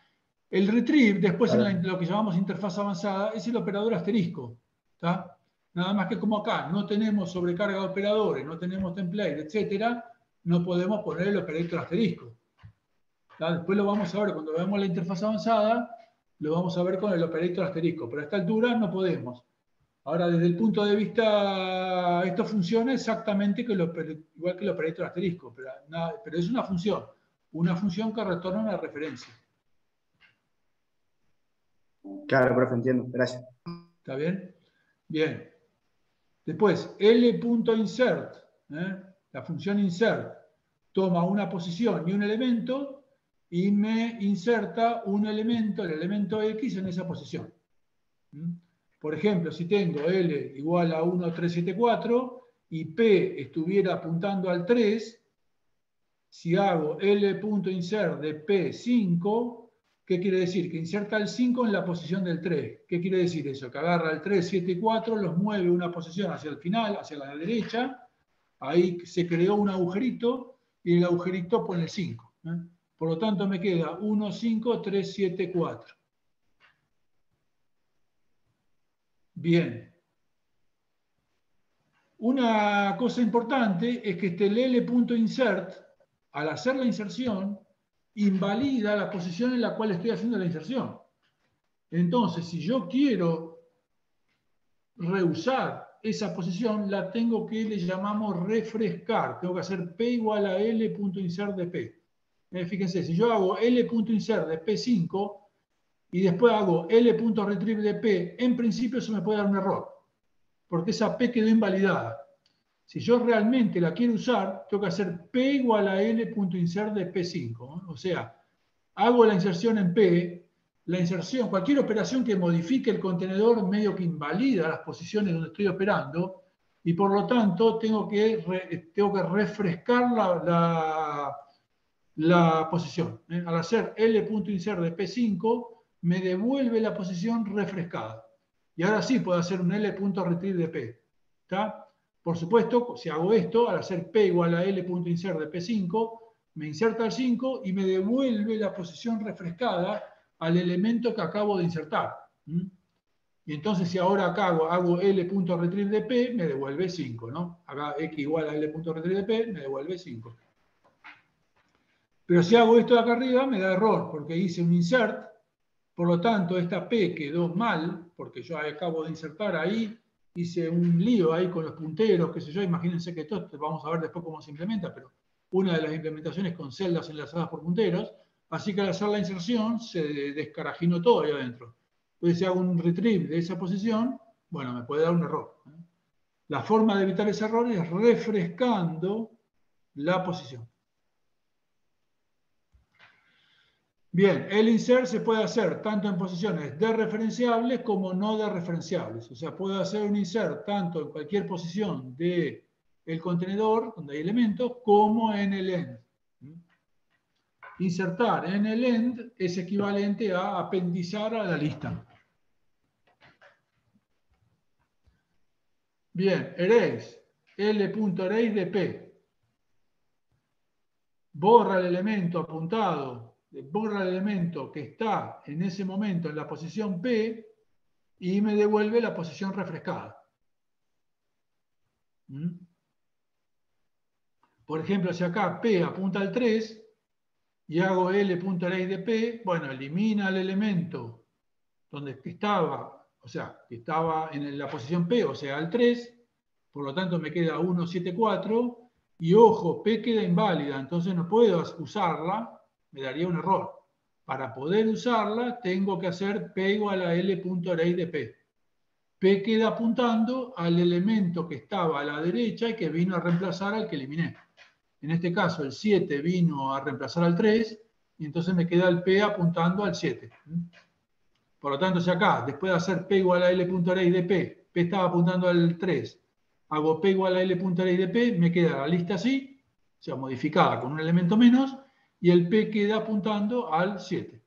El retrieve, después en lo que llamamos interfaz avanzada, es el operador asterisco. ¿Está? Nada más que como acá no tenemos sobrecarga de operadores, no tenemos template, etc., no podemos poner el operador asterisco. ¿Está? Después lo vamos a ver, cuando veamos la interfaz avanzada, lo vamos a ver con el operador asterisco, pero a esta altura no podemos. Ahora, desde el punto de vista, esto funciona exactamente igual que el operator asterisco, pero es una función que retorna una referencia. Claro, profe, entiendo. Gracias. ¿Está bien? Bien. Después, L.insert, la función insert, toma una posición y un elemento y me inserta un elemento, el elemento X, en esa posición. Por ejemplo, si tengo L igual a 1, 3, 7, 4 y P estuviera apuntando al 3, si hago L.insert de P5, ¿qué quiere decir? Que inserta el 5 en la posición del 3. ¿Qué quiere decir eso? Que agarra el 3, 7 y 4, los mueve una posición hacia el final, hacia la derecha, ahí se creó un agujerito y en el agujerito pone el 5. Por lo tanto me queda 1, 5, 3, 7, 4. Bien. Una cosa importante es que este L.insert, al hacer la inserción, invalida la posición en la cual estoy haciendo la inserción. Entonces, si yo quiero reusar esa posición, la tengo que, le llamamos refrescar. Tengo que hacer P igual a L.insert de P. Fíjense, si yo hago L.insert de P5 y después hago L.retrieve de P, en principio eso me puede dar un error, porque esa P quedó invalidada. Si yo realmente la quiero usar, tengo que hacer P igual a L.insert de P5. O sea, hago la inserción en P, la inserción, cualquier operación que modifique el contenedor medio que invalida las posiciones donde estoy operando, y por lo tanto tengo que refrescar la posición. Al hacer L.insert de P5, me devuelve la posición refrescada. Y ahora sí puedo hacer un L.retrieve de P. ¿Está? Por supuesto, si hago esto, al hacer P igual a L.insert de P5, me inserta el 5 y me devuelve la posición refrescada al elemento que acabo de insertar. Y entonces, si ahora acá hago L.retrieve de P, me devuelve 5, ¿no? Acá X igual a L.retrieve de P, me devuelve 5. Pero si hago esto de acá arriba, me da error, porque hice un insert, por lo tanto, esta P quedó mal, porque yo acabo de insertar ahí, hice un lío ahí con los punteros, qué sé yo, imagínense que esto, vamos a ver después cómo se implementa, pero una de las implementaciones con celdas enlazadas por punteros, así que al hacer la inserción se descarajinó todo ahí adentro. Entonces, si hago un retrieve de esa posición, bueno, me puede dar un error. La forma de evitar ese error es refrescando la posición. Bien, el insert se puede hacer tanto en posiciones dereferenciables como no dereferenciables. O sea, puedo hacer un insert tanto en cualquier posición del contenedor, donde hay elementos, como en el end. Insertar en el end es equivalente a apendizar a la lista. Bien, erase. L.erase de P. Borra el elemento apuntado, borra el elemento que está en ese momento en la posición P y me devuelve la posición refrescada. Por ejemplo, si acá P apunta al 3 y hago L.erase de P, bueno, elimina el elemento donde estaba, o sea, que estaba en la posición P, o sea, al 3, por lo tanto me queda 1, 7, 4, y ojo, P queda inválida, entonces no puedo usarla, me daría un error. Para poder usarla, tengo que hacer P igual a L.erase de P. P queda apuntando al elemento que estaba a la derecha y que vino a reemplazar al que eliminé. En este caso, el 7 vino a reemplazar al 3, y entonces me queda el P apuntando al 7. Por lo tanto, si acá, después de hacer P igual a L.erase de P, P estaba apuntando al 3, hago P igual a L.erase de P, me queda la lista así, o sea, modificada con un elemento menos, y el P queda apuntando al 7.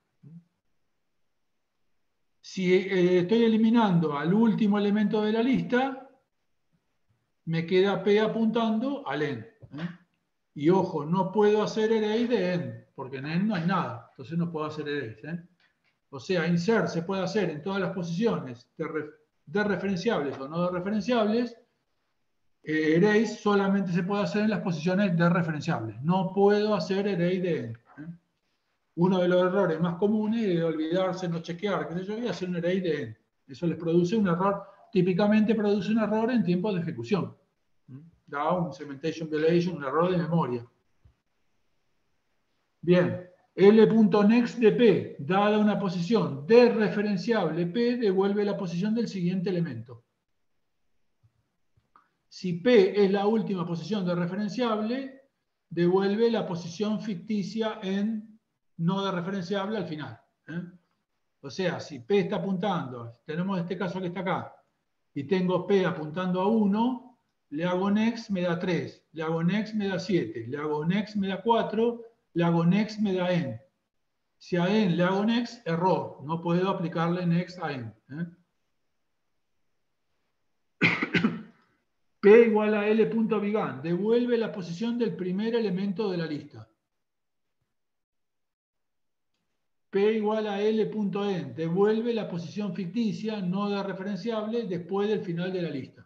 Si estoy eliminando al último elemento de la lista, me queda P apuntando al end. Y ojo, no puedo hacer erase de end, porque en end no hay nada, entonces no puedo hacer erase. O sea, insert se puede hacer en todas las posiciones de referenciables o no de referenciables. Erase solamente se puede hacer en las posiciones de referenciables. No puedo hacer erase de end. Uno de los errores más comunes es olvidarse, no chequear, qué sé yo, y hacer un erase de end. Eso les produce un error típicamente produce un error en tiempo de ejecución. Da un segmentation violation, un error de memoria. Bien, L.next de P, dada una posición desreferenciable P, devuelve la posición del siguiente elemento. Si P es la última posición desreferenciable, devuelve la posición ficticia en no desreferenciable al final. O sea, si P está apuntando, tenemos este caso que está acá, y tengo P apuntando a 1, le hago next, me da 3, le hago next, me da 7, le hago next, me da 4, le hago next, me da n. Si a n le hago next, error, no puedo aplicarle next a n. P igual a L.began, devuelve la posición del primer elemento de la lista. P igual a L.end, devuelve la posición ficticia no desreferenciable después del final de la lista.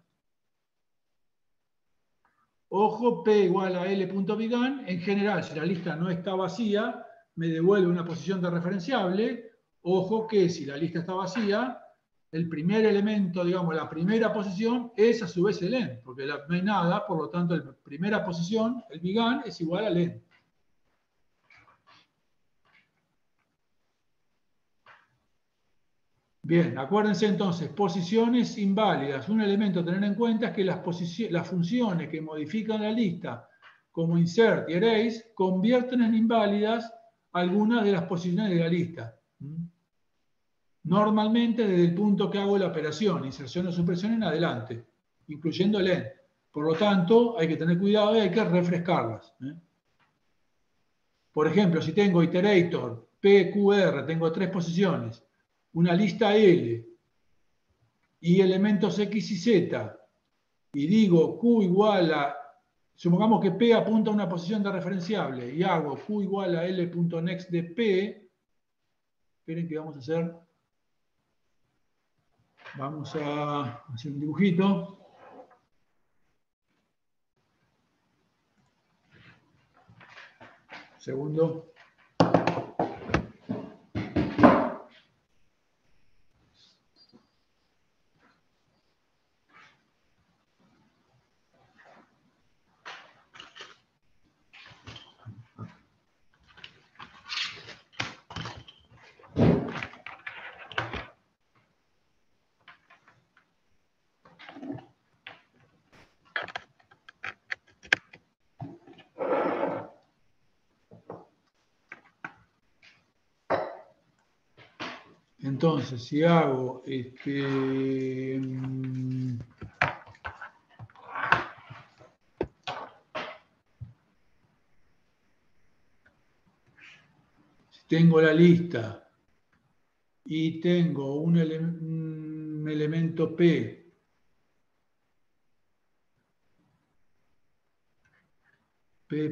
Ojo, P igual a L.began, en general, si la lista no está vacía, me devuelve una posición desreferenciable. Ojo que si la lista está vacía, el primer elemento, digamos, la primera posición es a su vez el end, porque no hay nada, por lo tanto, la primera posición, el began, es igual al end. Bien, acuérdense entonces, posiciones inválidas. Un elemento a tener en cuenta es que las funciones que modifican la lista, como insert y erase, convierten en inválidas algunas de las posiciones de la lista. Normalmente desde el punto que hago la operación, inserción o supresión en adelante, incluyendo el end. Por lo tanto, hay que tener cuidado y hay que refrescarlas. Por ejemplo, si tengo iterator, PQR, tengo 3 posiciones, una lista L y elementos X y Z, y digo Q igual a, supongamos que P apunta a una posición de referenciable, y hago Q igual a L.next de P, esperen que vamos a hacer un dibujito. Segundo. Entonces, si hago si tengo la lista y tengo un elemento P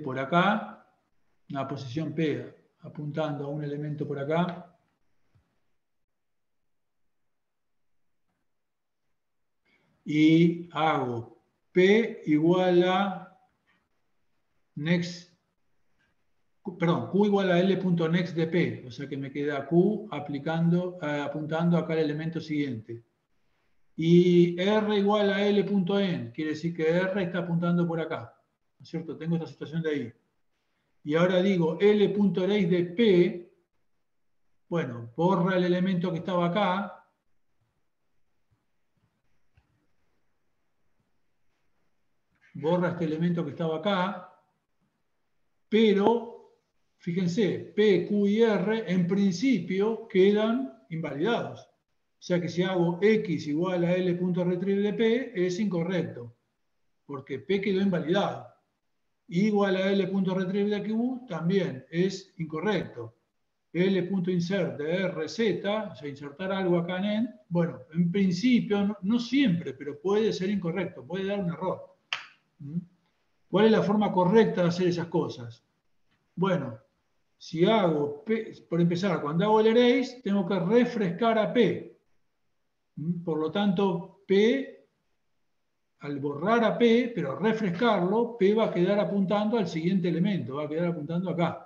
por acá, una posición P apuntando a un elemento por acá, y hago P igual a next, perdón, Q igual a L.next de P, o sea que me queda Q apuntando acá al elemento siguiente. Y R igual a L.end, quiere decir que R está apuntando por acá, ¿no es cierto? Tengo esta situación de ahí. Y ahora digo L.erase de P, bueno, borra el elemento que estaba acá, borra este elemento que estaba acá, pero, fíjense, P, Q y R en principio quedan invalidados. O sea que si hago X igual a L.retrieve de P es incorrecto, porque P quedó invalidado. Igual a L.retrieve de Q también es incorrecto. L.insert de RZ, o sea, insertar algo acá en end, bueno, en principio, no siempre, pero puede ser incorrecto, puede dar un error. ¿Cuál es la forma correcta de hacer esas cosas? Bueno, si hago P, por empezar, cuando hago el erase, tengo que refrescar a P. Por lo tanto, P, al borrar a P, pero refrescarlo, P va a quedar apuntando al siguiente elemento, va a quedar apuntando acá.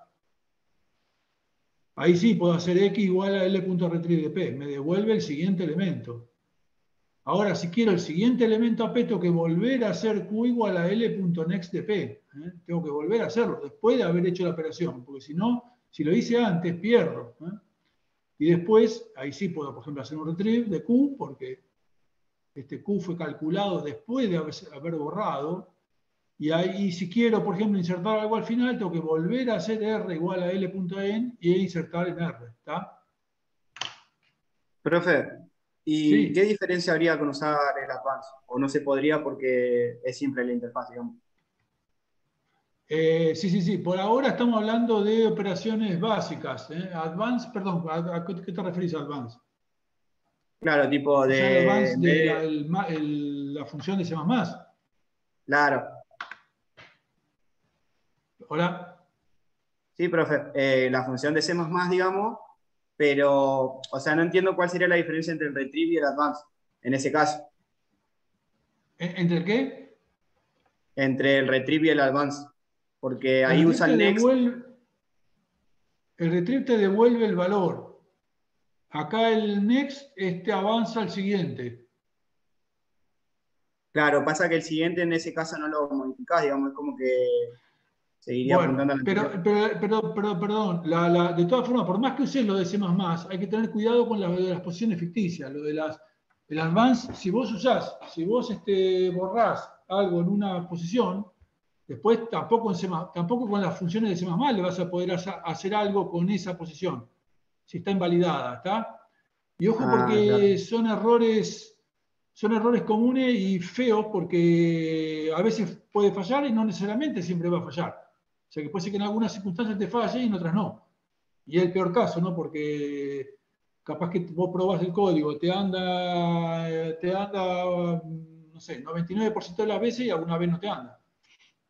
Ahí sí puedo hacer X igual a L.retrieve de P, me devuelve el siguiente elemento. Ahora, si quiero el siguiente elemento AP, tengo que volver a hacer Q igual a L.next de P. Tengo que volver a hacerlo después de haber hecho la operación, porque si no, si lo hice antes, pierdo. Y después, ahí sí puedo, por ejemplo, hacer un retrieve de Q, porque este Q fue calculado después de haber borrado. Y ahí, si quiero, por ejemplo, insertar algo al final, tengo que volver a hacer R igual a L.n y insertar en R. ¿Está? Profe, ¿y Sí. qué diferencia habría con usar el Advance? ¿O no se podría porque es simple la interfaz, digamos? Sí. Por ahora estamos hablando de operaciones básicas. Advance, perdón, ¿a qué te referís a Advance? Claro, tipo O sea, el de... Advance en de vez la función de C++. claro, Hola. sí, profe, la función de C++, digamos, pero, o sea, no entiendo cuál sería la diferencia entre el retrieve y el advance, en ese caso, ¿Entre el qué? entre el retrieve y el advance, porque El ahí retrieve usa te el next, devuelve, el retrieve te devuelve el valor. Acá el next avanza al siguiente. claro, pasa que el siguiente en ese caso no lo modificás, digamos, es como que seguiría apuntando Bueno, al anterior. perdón, de todas formas, por más que uses lo de C++, hay que tener cuidado con lo de las posiciones ficticias, lo de el advance. Si vos borrás algo en una posición, después tampoco con las funciones de C++ le vas a poder hacer algo con esa posición, si está invalidada, ¿está? Y ojo Ah, porque claro, son errores comunes y feos porque a veces puede fallar y no necesariamente siempre va a fallar. O sea que puede ser que en algunas circunstancias te falle y en otras no. Y es el peor caso, ¿no? Porque capaz que vos probás el código, te anda, no sé, 99% de las veces y alguna vez no te anda.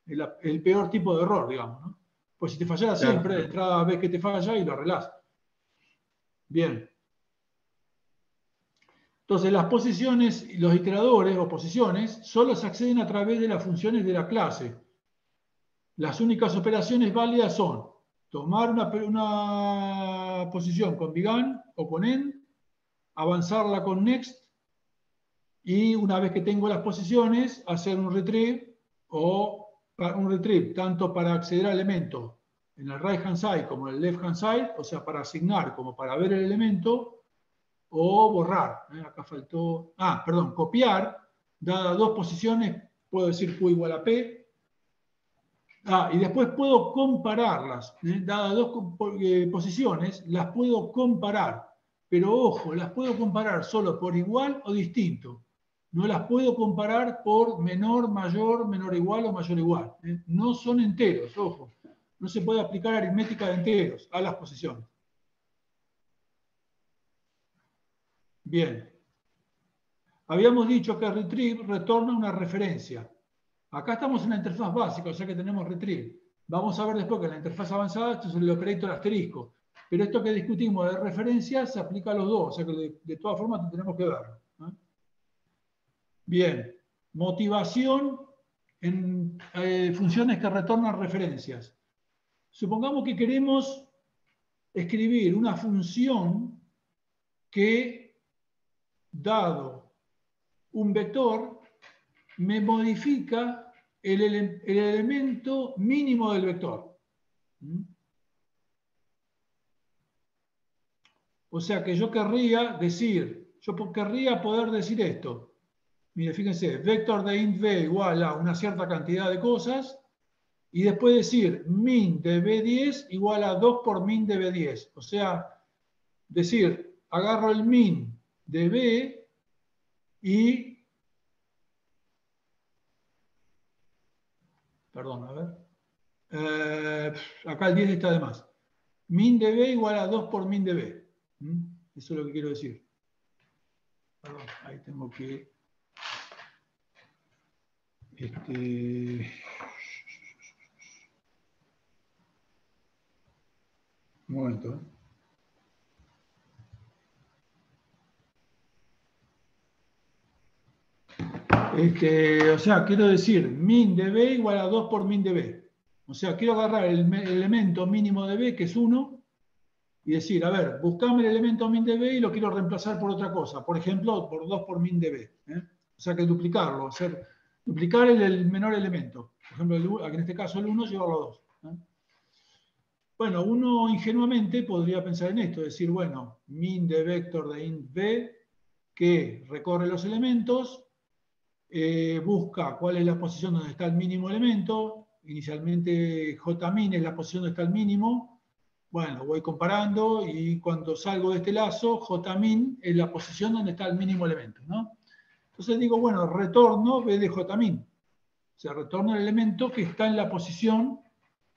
El peor tipo de error, digamos, ¿no? Pues si te fallara siempre, de claro. entrada ves que te falla y lo arreglás. Bien. Entonces, las posiciones, los iteradores o posiciones, solo se acceden a través de las funciones de la clase. Las únicas operaciones válidas son tomar una posición con began o con end, avanzarla con next y una vez que tengo las posiciones, hacer un retrieve tanto para acceder al elemento en el right hand side como en el left hand side, o sea, para asignar como para ver el elemento, o borrar. Acá faltó, perdón, copiar, dadas dos posiciones, puedo decir Q igual a P. Y después puedo compararlas. Dadas dos posiciones, las puedo comparar. Pero ojo, las puedo comparar solo por igual o distinto. No las puedo comparar por menor, mayor, menor igual o mayor igual. No son enteros, ojo. No se puede aplicar aritmética de enteros a las posiciones. Bien. Habíamos dicho que retrieve retorna una referencia. Acá estamos en la interfaz básica, o sea que tenemos retrieve. Vamos a ver después que en la interfaz avanzada esto es el operator asterisco. Pero esto que discutimos de referencia se aplica a los dos, o sea que de todas formas tenemos que verlo. Bien, motivación en funciones que retornan referencias. Supongamos que queremos escribir una función que, dado un vector, me modifica el elemento mínimo del vector. O sea que yo querría poder decir esto. Mire, fíjense, vector de int b igual a una cierta cantidad de cosas y después decir min de b10 igual a 2 por min de b10. O sea, decir, agarro el min de b y... Perdón, a ver. Acá el 10 está de más. Min de b igual a 2 por min de b. Eso es lo que quiero decir. Perdón, ahí tengo que... Un momento. O sea, quiero decir min de b igual a 2 por min de b. O sea, quiero agarrar el elemento mínimo de b, que es 1, y decir, a ver, buscame el elemento min de B y lo quiero reemplazar por otra cosa. Por ejemplo, por 2 por min de B. O sea que duplicarlo, duplicar el menor elemento. Por ejemplo, en este caso el 1, llevarlo a 2. Bueno, uno ingenuamente podría pensar en esto, decir, bueno, min de vector de int B, que recorre los elementos, busca cuál es la posición donde está el mínimo elemento. Inicialmente jmin es la posición donde está el mínimo. Bueno, voy comparando y cuando salgo de este lazo, jmin es la posición donde está el mínimo elemento, ¿no? Entonces digo, bueno, retorno b de jmin. O sea, retorno el elemento que está en la posición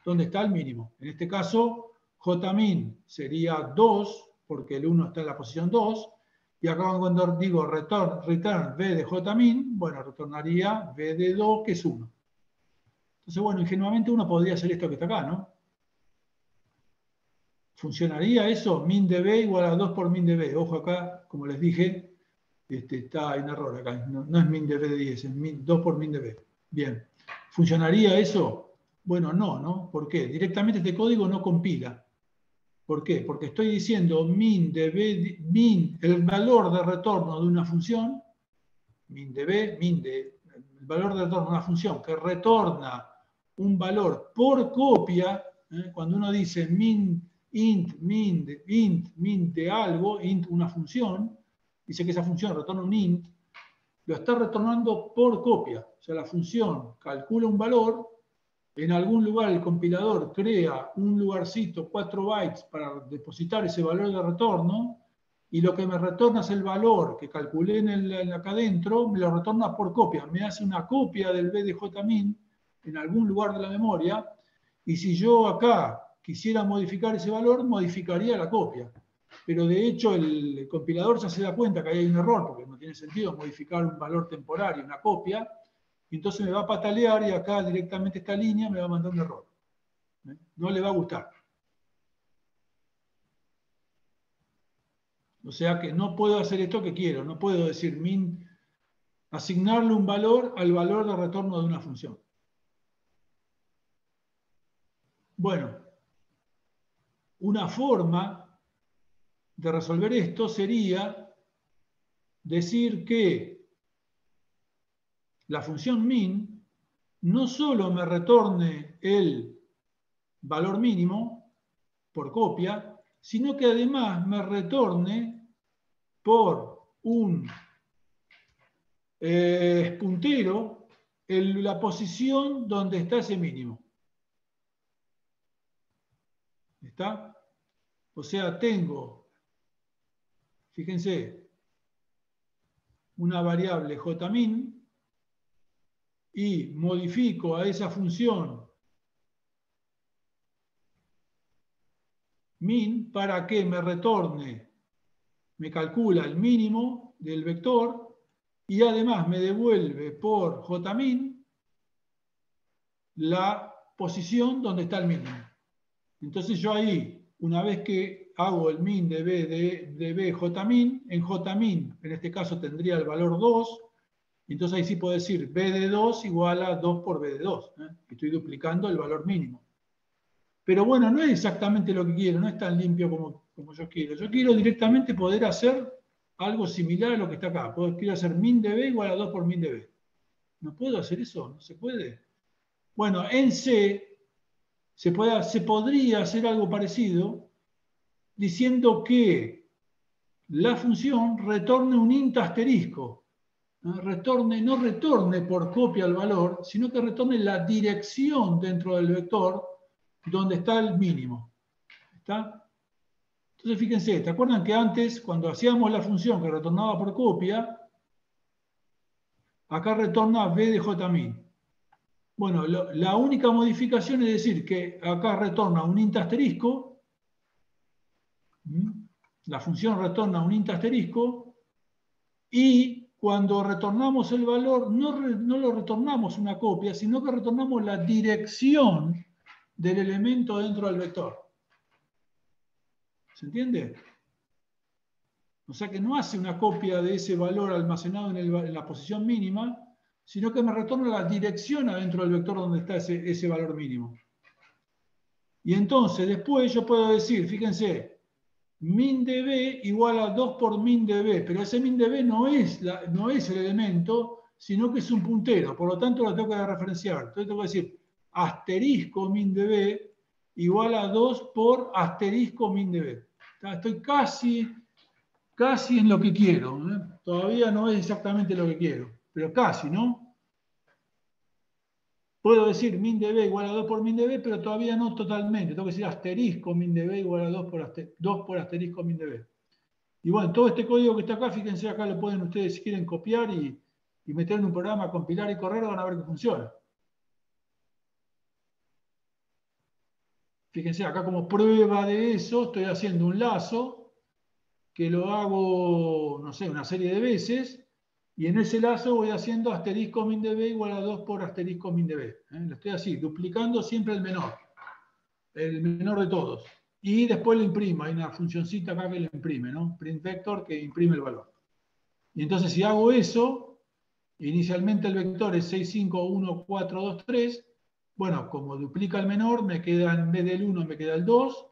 donde está el mínimo. En este caso, jmin sería 2, porque el 1 está en la posición 2. Y acá cuando digo return b de jmin, bueno, retornaría b de 2, que es 1. Entonces, bueno, ingenuamente uno podría hacer esto que está acá, ¿no? ¿Funcionaría eso? Min de b igual a 2 por min de b. Ojo acá, como les dije, hay un error acá. No es min de b de 10, es 2 por min de b. Bien. ¿Funcionaría eso? Bueno, no, ¿no? ¿Por qué? Directamente este código no compila. ¿Por qué? Porque estoy diciendo min de b, el valor de retorno de una función, min de b, el valor de retorno de una función que retorna un valor por copia. Cuando uno dice int min de algo, int una función, dice que esa función retorna un int, lo está retornando por copia. O sea, la función calcula un valor, en algún lugar el compilador crea un lugarcito, 4 bytes, para depositar ese valor de retorno, y lo que me retorna es el valor que calculé acá adentro, me lo retorna por copia. Me hace una copia del b de jmin en algún lugar de la memoria, y si yo acá quisiera modificar ese valor, modificaría la copia. Pero de hecho el compilador ya se da cuenta que ahí hay un error, porque no tiene sentido modificar un valor temporario, una copia, y entonces me va a patalear y acá directamente esta línea me va a mandar un error. No le va a gustar. O sea que no puedo hacer esto que quiero, no puedo decir asignarle un valor al valor de retorno de una función. Bueno, una forma de resolver esto sería decir que la función min no solo me retorne el valor mínimo por copia, sino que además me retorne por un puntero la posición donde está ese mínimo. ¿Está? O sea, tengo, fíjense, una variable jmin y modifico a esa función min para que me retorne, me calcula el mínimo del vector y además me devuelve por jmin la posición donde está el mínimo. Entonces yo ahí, una vez que hago el min de b jmin, en jmin en este caso tendría el valor 2, y entonces ahí sí puedo decir b de 2 igual a 2 por b de 2. Estoy duplicando el valor mínimo. Pero bueno, no es exactamente lo que quiero, no es tan limpio como yo quiero. Yo quiero directamente poder hacer algo similar a lo que está acá. Quiero hacer min de b igual a 2 por min de b. ¿No puedo hacer eso? ¿No se puede? Bueno, en C se podría hacer algo parecido diciendo que la función retorne un int asterisco. No retorne por copia el valor, sino que retorne la dirección dentro del vector donde está el mínimo. ¿Está? Entonces fíjense, ¿te acuerdan que antes cuando hacíamos la función que retornaba por copia, acá retorna b de jmin? Bueno, la única modificación es decir que acá retorna un int asterisco, la función retorna un int asterisco, y cuando retornamos el valor no lo retornamos una copia, sino que retornamos la dirección del elemento dentro del vector. ¿Se entiende? O sea que no hace una copia de ese valor almacenado en la posición mínima, sino que me retorna la dirección adentro del vector donde está ese valor mínimo. Y entonces después yo puedo decir, fíjense, min de B igual a 2 por min de B, pero ese min de B no es el elemento, sino que es un puntero, por lo tanto lo tengo que referenciar. Entonces tengo que decir asterisco min de B igual a 2 por asterisco min de B. Estoy casi en lo que quiero, ¿eh? Todavía no es exactamente lo que quiero, pero casi, ¿no? Puedo decir min de B igual a 2 por min de B, pero todavía no totalmente. Tengo que decir asterisco min de B igual a 2 por asterisco min de B. Y bueno, todo este código que está acá, fíjense, acá lo pueden ustedes, si quieren, copiar y meter en un programa, compilar y correr, van a ver que funciona. Fíjense, acá como prueba de eso, estoy haciendo un lazo que lo hago, no sé, una serie de veces, y en ese lazo voy haciendo asterisco min de B igual a 2 por asterisco min de B. Lo estoy así, duplicando siempre el menor de todos. Y después lo imprimo, hay una funcioncita acá que lo imprime, ¿no? Print vector que imprime el valor. Y entonces si hago eso, inicialmente el vector es 6, 5, 1, 4, 2, 3. Bueno, como duplica el menor, me queda, en vez del 1 me queda el 2.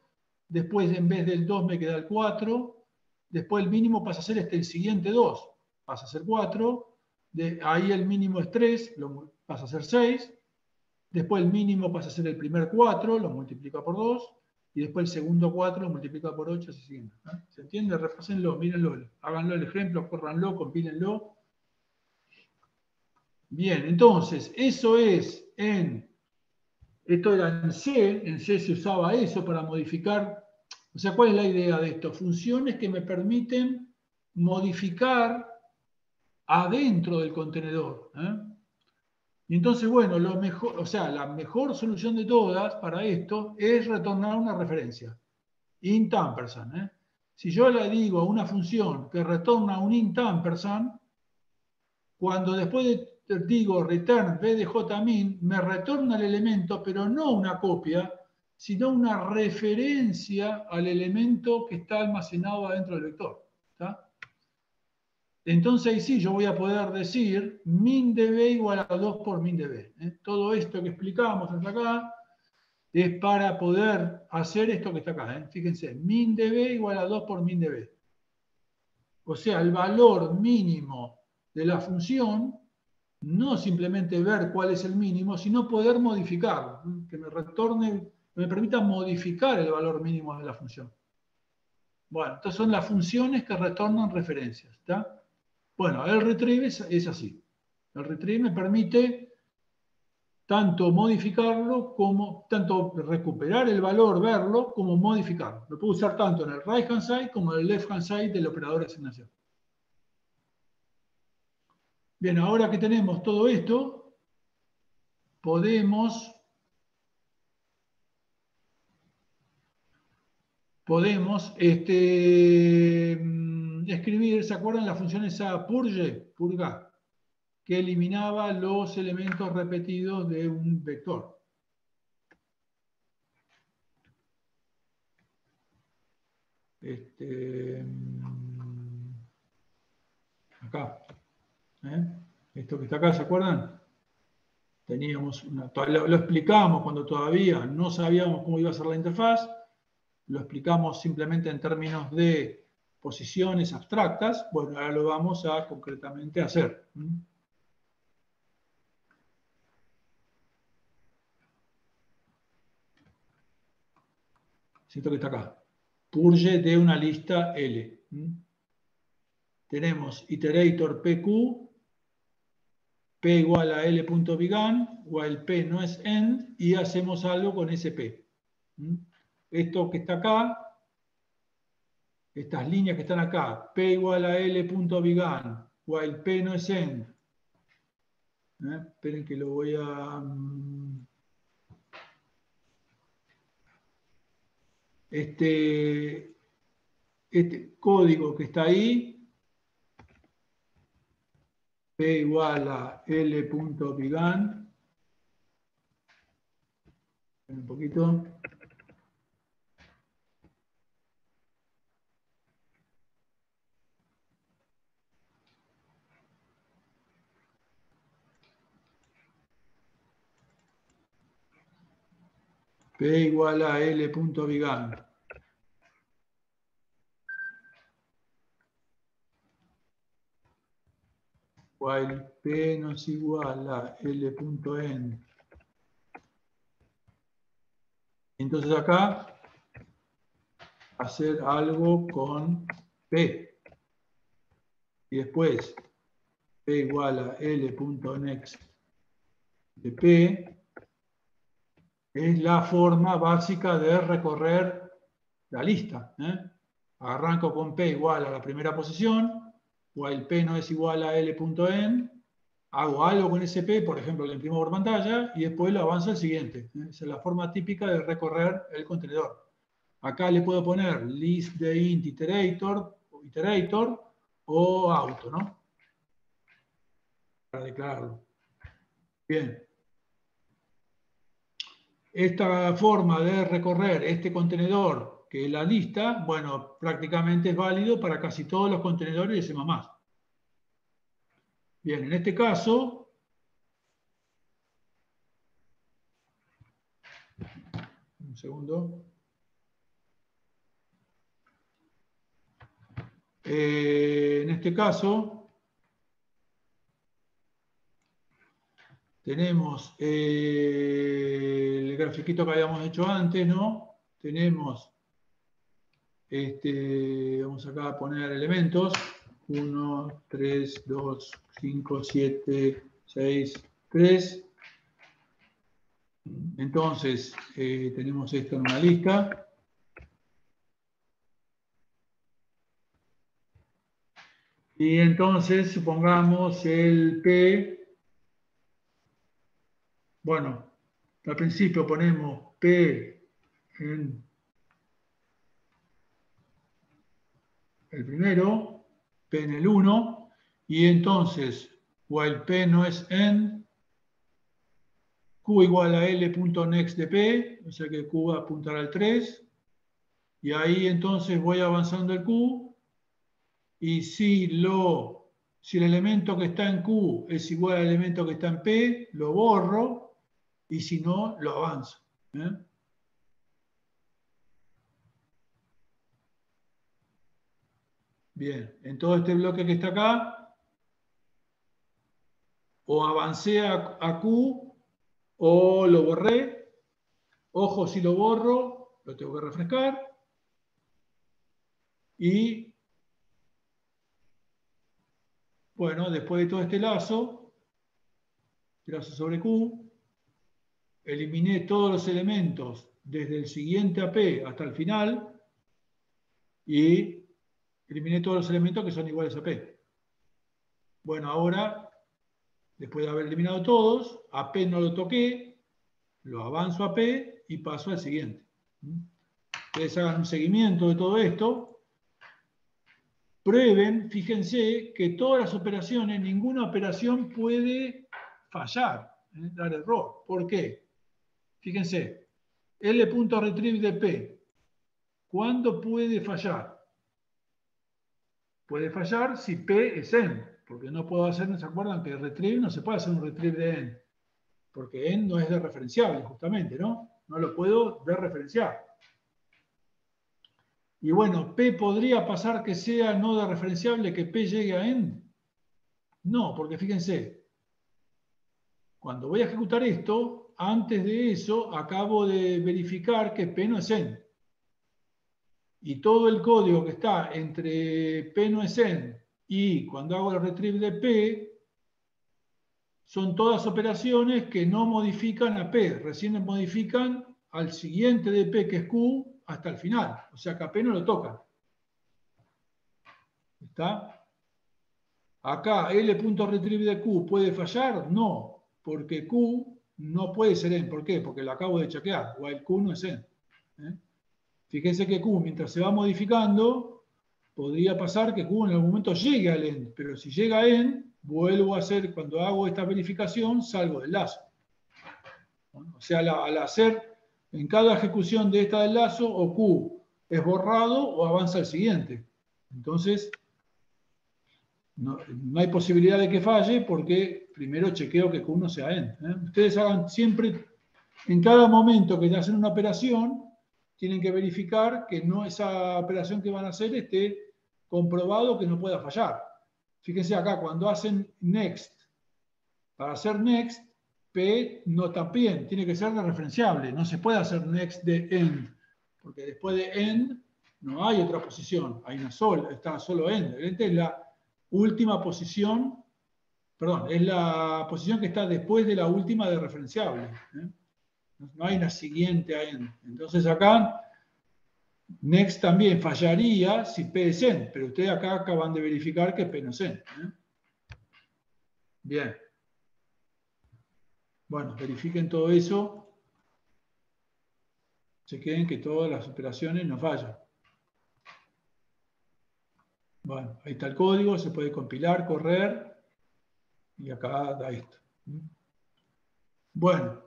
Después en vez del 2 me queda el 4. Después el mínimo pasa a ser el siguiente 2. Pasa a ser 4. Ahí el mínimo es 3, pasa a ser 6. Después el mínimo pasa a ser el primer 4, lo multiplica por 2. Y después el segundo 4 lo multiplica por 8, así siguiente. ¿Se entiende? Repásenlo, mírenlo, háganlo el ejemplo, córranlo, compílenlo. Bien, entonces, esto era en C se usaba eso para modificar, o sea, ¿cuál es la idea de esto? Funciones que me permiten modificar adentro del contenedor. Y entonces, bueno, lo mejor, o sea, la mejor solución de todas para esto es retornar una referencia. Int ampersand. Si yo le digo a una función que retorna un int ampersand, cuando después digo return b de jmin, me retorna el elemento, pero no una copia, sino una referencia al elemento que está almacenado adentro del vector. ¿Está? Entonces ahí sí yo voy a poder decir min de b igual a 2 por min de b. Todo esto que explicamos hasta acá es para poder hacer esto que está acá. Fíjense, min de b igual a 2 por min de b. O sea, el valor mínimo de la función, no simplemente ver cuál es el mínimo, sino poder modificarlo, que me permita modificar el valor mínimo de la función. Bueno, estas son las funciones que retornan referencias. ¿Está? Bueno, el retrieve es así. El retrieve me permite tanto modificarlo tanto recuperar el valor, verlo, como modificarlo. Lo puedo usar tanto en el right hand side como en el left hand side del operador de asignación. Bien, ahora que tenemos todo esto, podemos escribir, ¿se acuerdan la función esa purga, que eliminaba los elementos repetidos de un vector? Acá. Esto que está acá, ¿se acuerdan? Teníamos lo explicamos cuando todavía no sabíamos cómo iba a ser la interfaz. Lo explicamos simplemente en términos de posiciones abstractas. Bueno, ahora lo vamos a concretamente hacer. Siento que está acá. Purge de una lista L. Tenemos iterator PQ, P igual a L.began, while P no es end, y hacemos algo con ese P. Esto que está acá, estas líneas que están acá, P igual a L.began, while P no es end. Esperen que lo voy a... Este código que está ahí, P igual a L.began. Un poquito. P igual a L.began. while P no es igual a L.n. Entonces acá hacer algo con P. Y después P igual a L.next de P es la forma básica de recorrer la lista. Arranco con P igual a la primera posición, while P no es igual a L.n, hago algo con ese P, por ejemplo, lo imprimo por pantalla, y después lo avanzo al siguiente. Esa es la forma típica de recorrer el contenedor. Acá le puedo poner list de int iterator o auto, ¿no? Para declararlo. Bien. Esta forma de recorrer este contenedor, que es la lista, bueno, prácticamente es válido para casi todos los contenedores de C++. Bien, en este caso, un segundo. En este caso, tenemos el grafiquito que habíamos hecho antes, ¿no? Tenemos, vamos acá a poner elementos. 1, 3, 2, 5, 7, 6, 3. Entonces, tenemos esto en una lista. Y entonces, supongamos el P. Bueno, al principio ponemos P en el primero, P en el 1, y entonces, while P no es n, Q igual a L.next de P, o sea que Q va a apuntar al 3, y ahí entonces voy avanzando el Q, y si el elemento que está en Q es igual al elemento que está en P, lo borro, y si no, lo avanzo. Bien, en todo este bloque que está acá, o avancé a Q o lo borré. Ojo, si lo borro, lo tengo que refrescar. Y bueno, después de todo este lazo sobre Q, eliminé todos los elementos desde el siguiente AP hasta el final y eliminé todos los elementos que son iguales a P. Bueno, ahora, después de haber eliminado todos, a P no lo toqué, lo avanzo a P y paso al siguiente. Ustedes hagan un seguimiento de todo esto. Prueben, fíjense que todas las operaciones, ninguna operación puede fallar, dar error. ¿Por qué? Fíjense, L.retrieve de P, ¿cuándo puede fallar? Puede fallar si P es n, porque no puedo hacer, ¿no se acuerdan que retrieve no se puede hacer un retrieve de n? Porque n no es desreferenciable, justamente, ¿no? No lo puedo desreferenciar. Y bueno, P podría pasar que sea no desreferenciable, que P llegue a n. No, porque fíjense, cuando voy a ejecutar esto, antes de eso acabo de verificar que P no es n. Y todo el código que está entre P no es n y cuando hago el retrieve de P, son todas operaciones que no modifican a P, recién modifican al siguiente de P, que es Q, hasta el final. O sea que a P no lo tocan. ¿Está? Acá, L.retrieve de Q, ¿puede fallar? No, porque Q no puede ser n. ¿Por qué? Porque lo acabo de chequear, while Q no es n. Fíjense que Q, mientras se va modificando, podría pasar que Q en algún momento llegue al n, pero si llega a n, vuelvo a hacer, cuando hago esta verificación, salgo del lazo. O sea, al hacer en cada ejecución de esta del lazo, o Q es borrado o avanza al siguiente. Entonces, no hay posibilidad de que falle porque primero chequeo que Q no sea n. Ustedes hagan siempre, en cada momento que hacen una operación, tienen que verificar que no esa operación que van a hacer esté comprobado que no pueda fallar. Fíjense acá, cuando hacen next, para hacer next, P no también, tiene que ser de referenciable. No se puede hacer next de end, porque después de end no hay otra posición, hay una sola, está solo end. Esta es la última posición, perdón, es la posición que está después de la última de referenciable. No hay una siguiente a end. Entonces acá, next también fallaría si P es end, pero ustedes acá acaban de verificar que P no es end. Bien. Bueno, verifiquen todo eso. Chequen que todas las operaciones no fallan. Bueno, ahí está el código, se puede compilar, correr, y acá da esto. Bueno.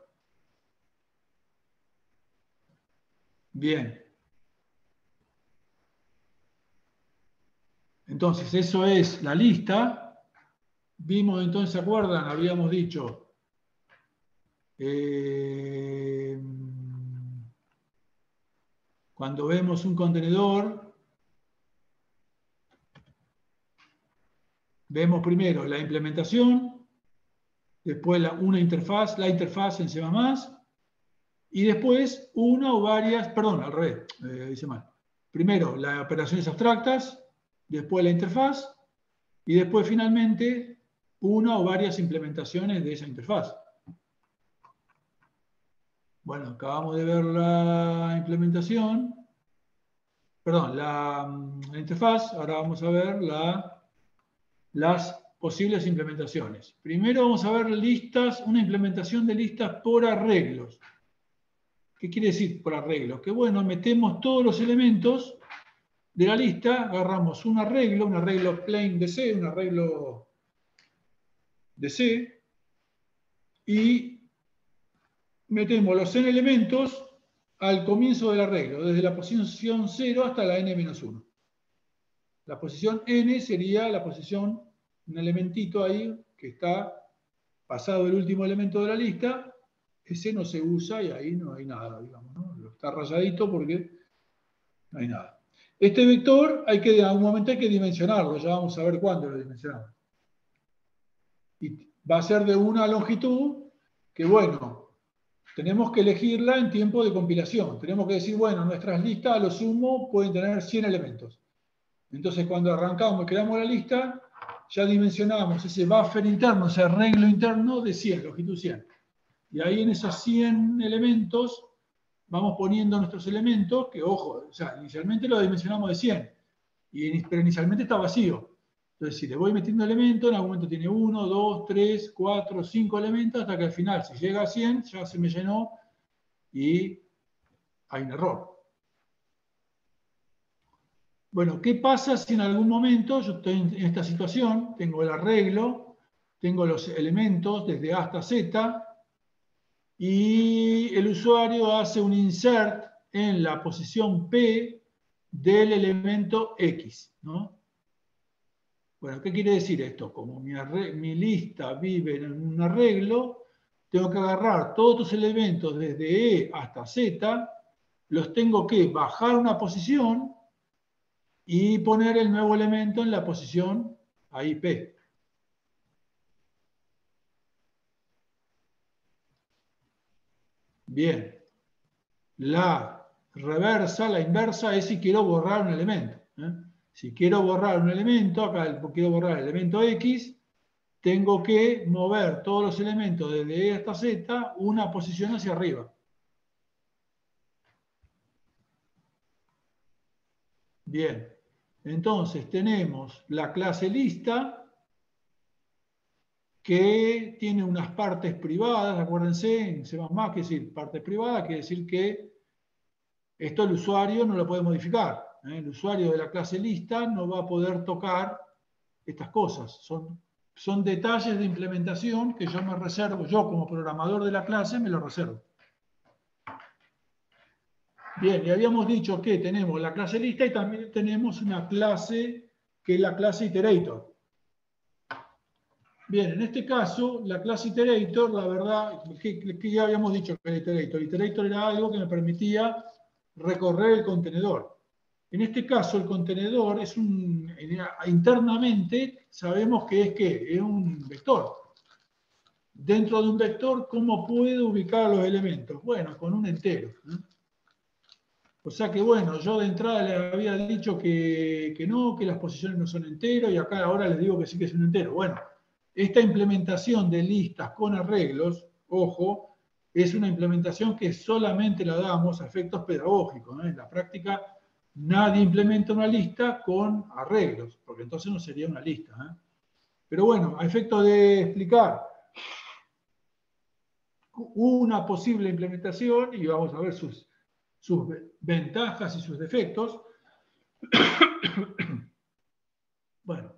Bien. Entonces, eso es la lista. Vimos entonces, ¿se acuerdan? Habíamos dicho cuando vemos un contenedor, vemos primero la implementación, después una interfaz, la interfaz en C++, y después una o varias, perdón, al revés, dice mal. Primero las operaciones abstractas, después la interfaz, y después finalmente una o varias implementaciones de esa interfaz. Bueno, acabamos de ver la implementación, perdón, la interfaz, ahora vamos a ver las posibles implementaciones. Primero vamos a ver listas, una implementación de listas por arreglos. ¿Qué quiere decir por arreglos? Que bueno, metemos todos los elementos de la lista, agarramos un arreglo plain de C, un arreglo de C, y metemos los n elementos al comienzo del arreglo, desde la posición 0 hasta la n-1. La posición n sería la posición, un elementito ahí que está pasado el último elemento de la lista, ese no se usa y ahí no hay nada, digamos, ¿no? Está rayadito porque no hay nada. Este vector en algún momento hay que dimensionarlo, ya vamos a ver cuándo lo dimensionamos. Y va a ser de una longitud que, bueno, tenemos que elegirla en tiempo de compilación. Tenemos que decir, bueno, nuestras listas a lo sumo pueden tener 100 elementos. Entonces, cuando arrancamos y creamos la lista, ya dimensionamos ese buffer interno, ese arreglo interno de 100, longitud 100. Y ahí en esos 100 elementos vamos poniendo nuestros elementos, que ojo, o sea, inicialmente lo dimensionamos de 100, pero inicialmente está vacío. Entonces, si le voy metiendo elementos, en algún momento tiene 1, 2, 3, 4, 5 elementos, hasta que al final, si llega a 100, ya se me llenó y hay un error. Bueno, ¿qué pasa si en algún momento yo estoy en esta situación, tengo el arreglo, tengo los elementos desde A hasta Z, y el usuario hace un insert en la posición P del elemento X, ¿no? Bueno, ¿qué quiere decir esto? Como mi lista vive en un arreglo, tengo que agarrar todos estos elementos desde E hasta Z, los tengo que bajar una posición y poner el nuevo elemento en la posición ahí P. Bien. La inversa es si quiero borrar un elemento. Si quiero borrar un elemento, acá quiero borrar el elemento X, tengo que mover todos los elementos desde E hasta Z una posición hacia arriba. Bien, entonces tenemos la clase lista que tiene unas partes privadas, acuérdense, en C++, que es decir, partes privadas, quiere decir que esto el usuario no lo puede modificar. El usuario de la clase lista no va a poder tocar estas cosas. Son detalles de implementación que yo me reservo, yo como programador de la clase me lo reservo. Bien, y habíamos dicho que tenemos la clase lista y también tenemos una clase que es la clase iterator. Bien, en este caso, la clase iterator, la verdad, que ya habíamos dicho que el iterator era algo que me permitía recorrer el contenedor. En este caso, el contenedor es internamente sabemos que es un vector. Dentro de un vector, ¿cómo puedo ubicar los elementos? Bueno, con un entero. O sea que, bueno, yo de entrada le había dicho que no, que las posiciones no son enteros, y acá ahora les digo que sí que es un entero. Bueno, esta implementación de listas con arreglos, ojo, es una implementación que solamente la damos a efectos pedagógicos, ¿no? En la práctica, nadie implementa una lista con arreglos, porque entonces no sería una lista, ¿eh? Pero bueno, a efecto de explicar una posible implementación, y vamos a ver sus ventajas y sus defectos. Bueno,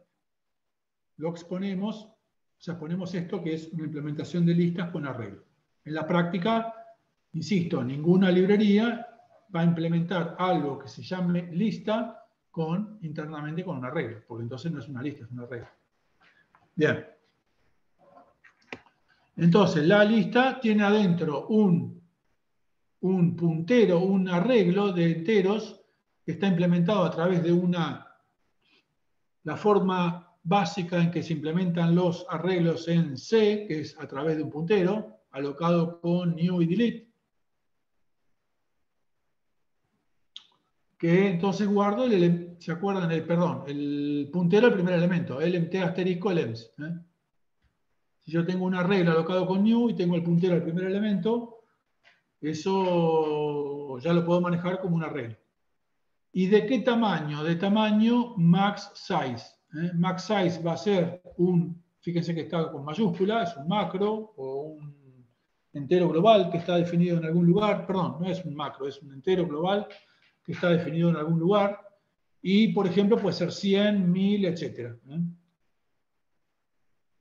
lo exponemos, o sea, ponemos esto que es una implementación de listas con arreglo. En la práctica, insisto, ninguna librería va a implementar algo que se llame lista internamente con un arreglo, porque entonces no es una lista, es un arreglo. Bien. Entonces, la lista tiene adentro un puntero, un arreglo de enteros que está implementado a través de la forma básica en que se implementan los arreglos en C, que es a través de un puntero, alocado con new y delete, que entonces guardo, ¿se acuerdan? El puntero al primer elemento, lmt asterisco lems. Si yo tengo un arreglo alocado con new y tengo el puntero al primer elemento, eso ya lo puedo manejar como un arreglo. ¿Y de qué tamaño? De tamaño max size. Max size va a ser fíjense que está con mayúscula, es un macro o un entero global que está definido en algún lugar. Perdón, no es un macro, es un entero global que está definido en algún lugar. Y, por ejemplo, puede ser 100, 1000, etc.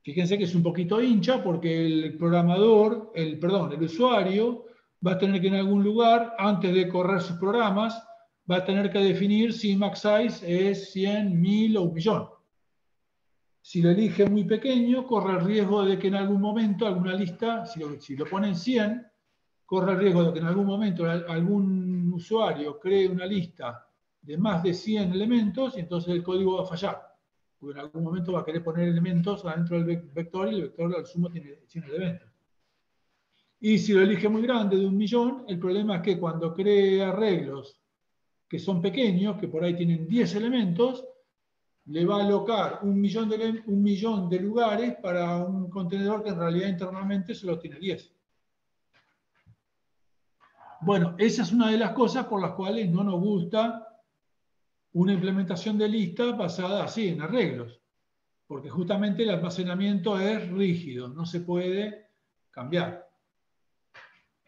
Fíjense que es un poquito hincha porque el programador, el usuario, va a tener que en algún lugar, antes de correr sus programas, va a tener que definir si max size es 100, 1000 o 1.000.000. Si lo elige muy pequeño, corre el riesgo de que en algún momento alguna lista, si lo pone en 100, corre el riesgo de que en algún momento algún usuario cree una lista de más de 100 elementos y entonces el código va a fallar. Porque en algún momento va a querer poner elementos adentro del vector y el vector al sumo tiene 100 elementos. Y si lo elige muy grande, de 1.000.000, el problema es que cuando cree arreglos que son pequeños, que por ahí tienen 10 elementos, le va a alocar 1.000.000 de lugares para un contenedor que en realidad internamente solo tiene 10. Bueno, esa es una de las cosas por las cuales no nos gusta una implementación de lista basada así, en arreglos. Porque justamente el almacenamiento es rígido, no se puede cambiar.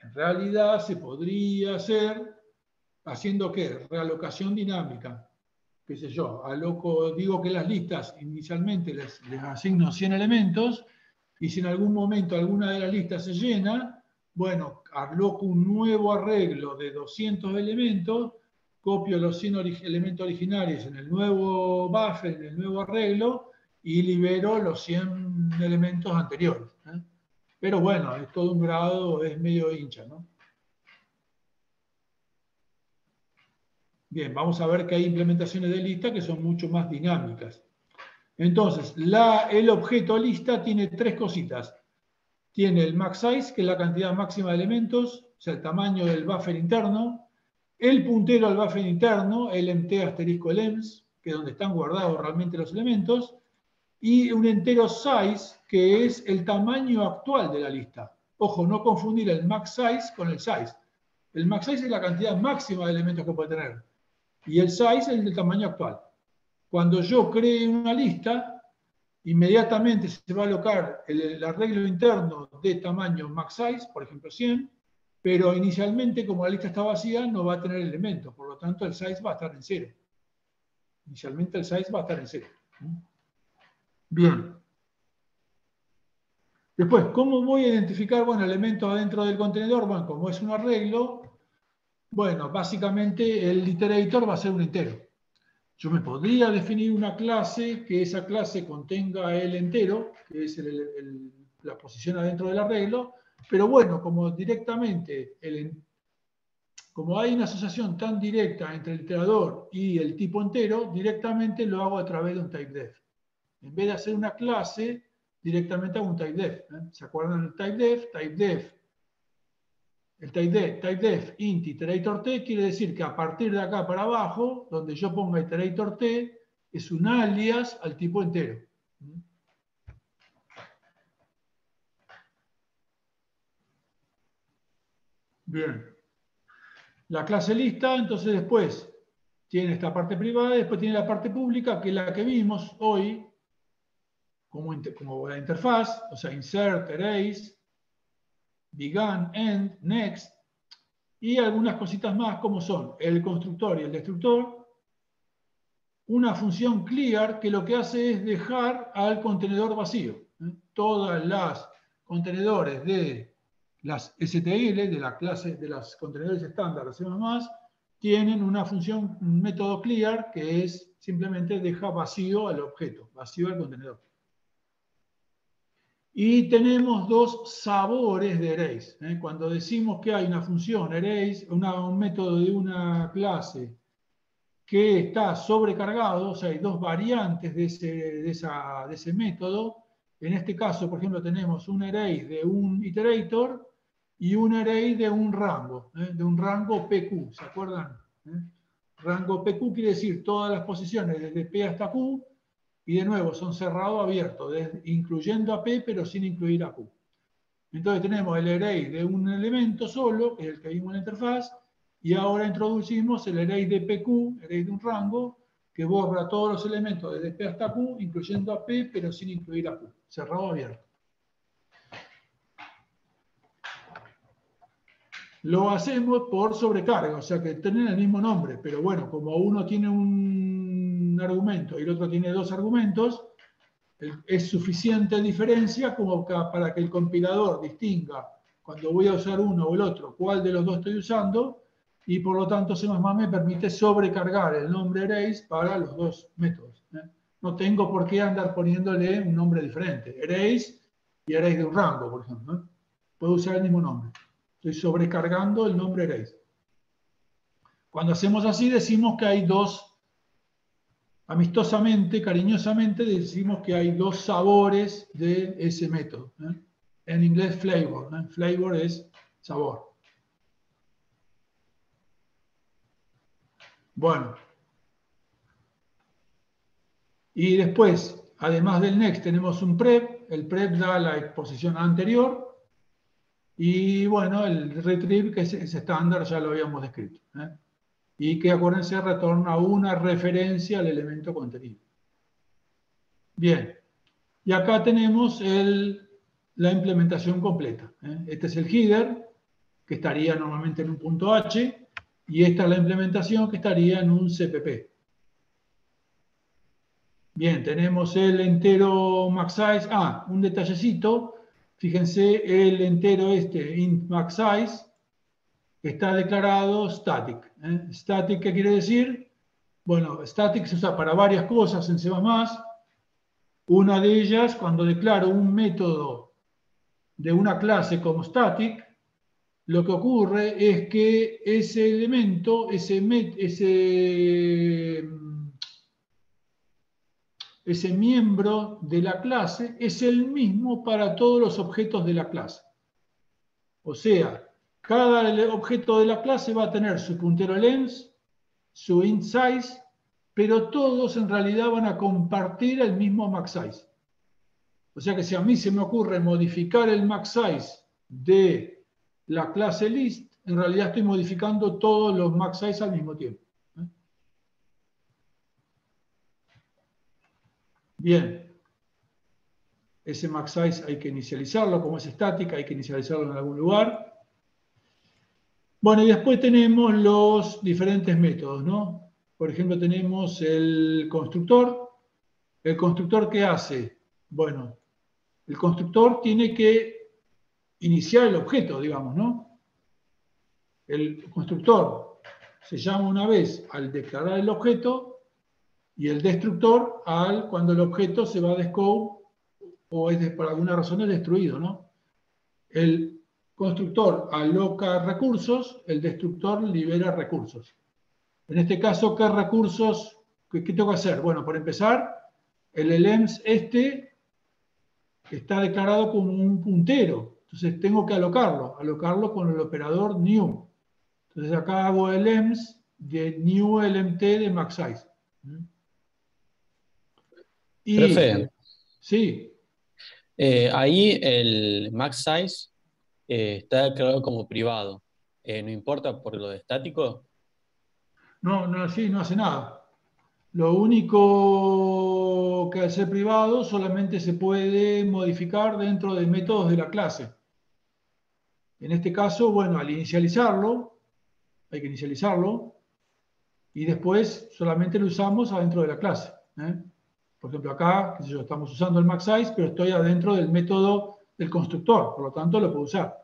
En realidad se podría hacer haciendo ¿qué? Realocación dinámica. Qué sé yo, digo que las listas inicialmente les asigno 100 elementos y si en algún momento alguna de las listas se llena, bueno, aloco un nuevo arreglo de 200 elementos, copio los 100 elementos originales en el nuevo buffer, en el nuevo arreglo y libero los 100 elementos anteriores. Pero bueno, es todo un grado, es medio hincha, ¿no? Bien, vamos a ver que hay implementaciones de lista que son mucho más dinámicas. Entonces, el objeto lista tiene tres cositas. Tiene el max size, que es la cantidad máxima de elementos, o sea, el tamaño del buffer interno, el puntero al buffer interno, lmt asterisco lems, que es donde están guardados realmente los elementos, y un entero size, que es el tamaño actual de la lista. Ojo, no confundir el max size con el size. El max size es la cantidad máxima de elementos que puede tener. Y el size es el del tamaño actual. Cuando yo cree una lista, inmediatamente se va a alocar el arreglo interno de tamaño max size, por ejemplo 100, pero inicialmente, como la lista está vacía, no va a tener elementos. Por lo tanto, el size va a estar en 0. Inicialmente el size va a estar en 0. Bien. Después, ¿cómo voy a identificar elementos adentro del contenedor? Bueno, como es un arreglo, bueno, básicamente el iterator va a ser un entero. Yo me podría definir una clase, que esa clase contenga el entero, que es la posición adentro del arreglo, pero bueno, como directamente como hay una asociación tan directa entre el iterador y el tipo entero, directamente lo hago a través de un typedef. En vez de hacer una clase, directamente hago un typedef. ¿Se acuerdan del typedef? El typedef int iterator t quiere decir que a partir de acá para abajo, donde yo ponga iterator t, es un alias al tipo entero. Bien. La clase lista, entonces después tiene esta parte privada y después tiene la parte pública, que es la que vimos hoy, como la interfaz, o sea, insert, erase, began, end, next, y algunas cositas más como son el constructor y el destructor, una función clear que lo que hace es dejar al contenedor vacío. Todas las contenedores de las STL, de la clase de las contenedores estándar de C++, tienen una función, un método clear que es simplemente deja vacío al objeto, vacío al contenedor. Y tenemos dos sabores de erase. Cuando decimos que hay una función erase, un método de una clase que está sobrecargado, o sea, hay dos variantes de ese método. En este caso, por ejemplo, tenemos un array de un iterator y un array de un rango PQ, ¿se acuerdan? Rango PQ quiere decir todas las posiciones desde P hasta Q, y de nuevo son cerrado o abierto, incluyendo a P, pero sin incluir a Q. Entonces tenemos el array de un elemento solo, que es el que vimos en la interfaz, y ahora introducimos el array de PQ, array de un rango, que borra todos los elementos desde P hasta Q, incluyendo a P, pero sin incluir a Q, cerrado o abierto. Lo hacemos por sobrecarga, o sea que tienen el mismo nombre, pero bueno, como uno tiene un argumento y el otro tiene dos argumentos, es suficiente diferencia como para que el compilador distinga cuando voy a usar uno o el otro, cuál de los dos estoy usando, y por lo tanto C++ me permite sobrecargar el nombre arrays para los dos métodos. No tengo por qué andar poniéndole un nombre diferente. Arrays y arrays de un rango, por ejemplo. Puedo usar el mismo nombre. Estoy sobrecargando el nombre arrays. Cuando hacemos así decimos que hay dos, amistosamente, cariñosamente, decimos que hay dos sabores de ese método. En inglés, flavor. Flavor es sabor. Bueno. Y después, además del next, tenemos un prep. El prep da la exposición anterior. Y bueno, el retrieve, que es estándar, ya lo habíamos descrito. Y que, acuérdense, retorna una referencia al elemento contenido. Bien. Y acá tenemos la implementación completa. Este es el header, que estaría normalmente en un punto H, y esta es la implementación que estaría en un CPP. Bien, tenemos el entero maxSize. Un detallecito. Fíjense, el entero int maxSize, está declarado static. Static, ¿qué quiere decir? Bueno, static se usa para varias cosas en C++. Una de ellas, cuando declaro un método de una clase como static, lo que ocurre es que ese elemento, ese miembro de la clase es el mismo para todos los objetos de la clase. O sea, cada objeto de la clase va a tener su puntero length, su int size, pero todos en realidad van a compartir el mismo maxSize. O sea que si a mí se me ocurre modificar el maxSize de la clase list, en realidad estoy modificando todos los maxSize al mismo tiempo. Bien. Ese maxSize hay que inicializarlo, como es estática, hay que inicializarlo en algún lugar. Bueno, y después tenemos los diferentes métodos, ¿no? Por ejemplo, tenemos el constructor. ¿El constructor qué hace? Bueno, el constructor tiene que iniciar el objeto, digamos, ¿no? El constructor se llama una vez al declarar el objeto y el destructor cuando el objeto se va de scope o por alguna razón es destruido, ¿no? El constructor aloca recursos, el destructor libera recursos. En este caso, ¿qué recursos, qué tengo que hacer? Bueno, por empezar, el elems está declarado como un puntero. Entonces tengo que alocarlo con el operador new. Entonces acá hago elems de new LMT de maxsize. Y, Profe, sí, ahí el max size está declarado como privado. ¿No importa por lo de estático? sí, no hace nada. Lo único que al ser privado solamente se puede modificar dentro de métodos de la clase. En este caso, bueno, al inicializarlo, hay que inicializarlo, y después solamente lo usamos adentro de la clase. Por ejemplo, acá, qué sé yo, estamos usando el maxsize, pero estoy adentro del método del constructor, por lo tanto lo puedo usar.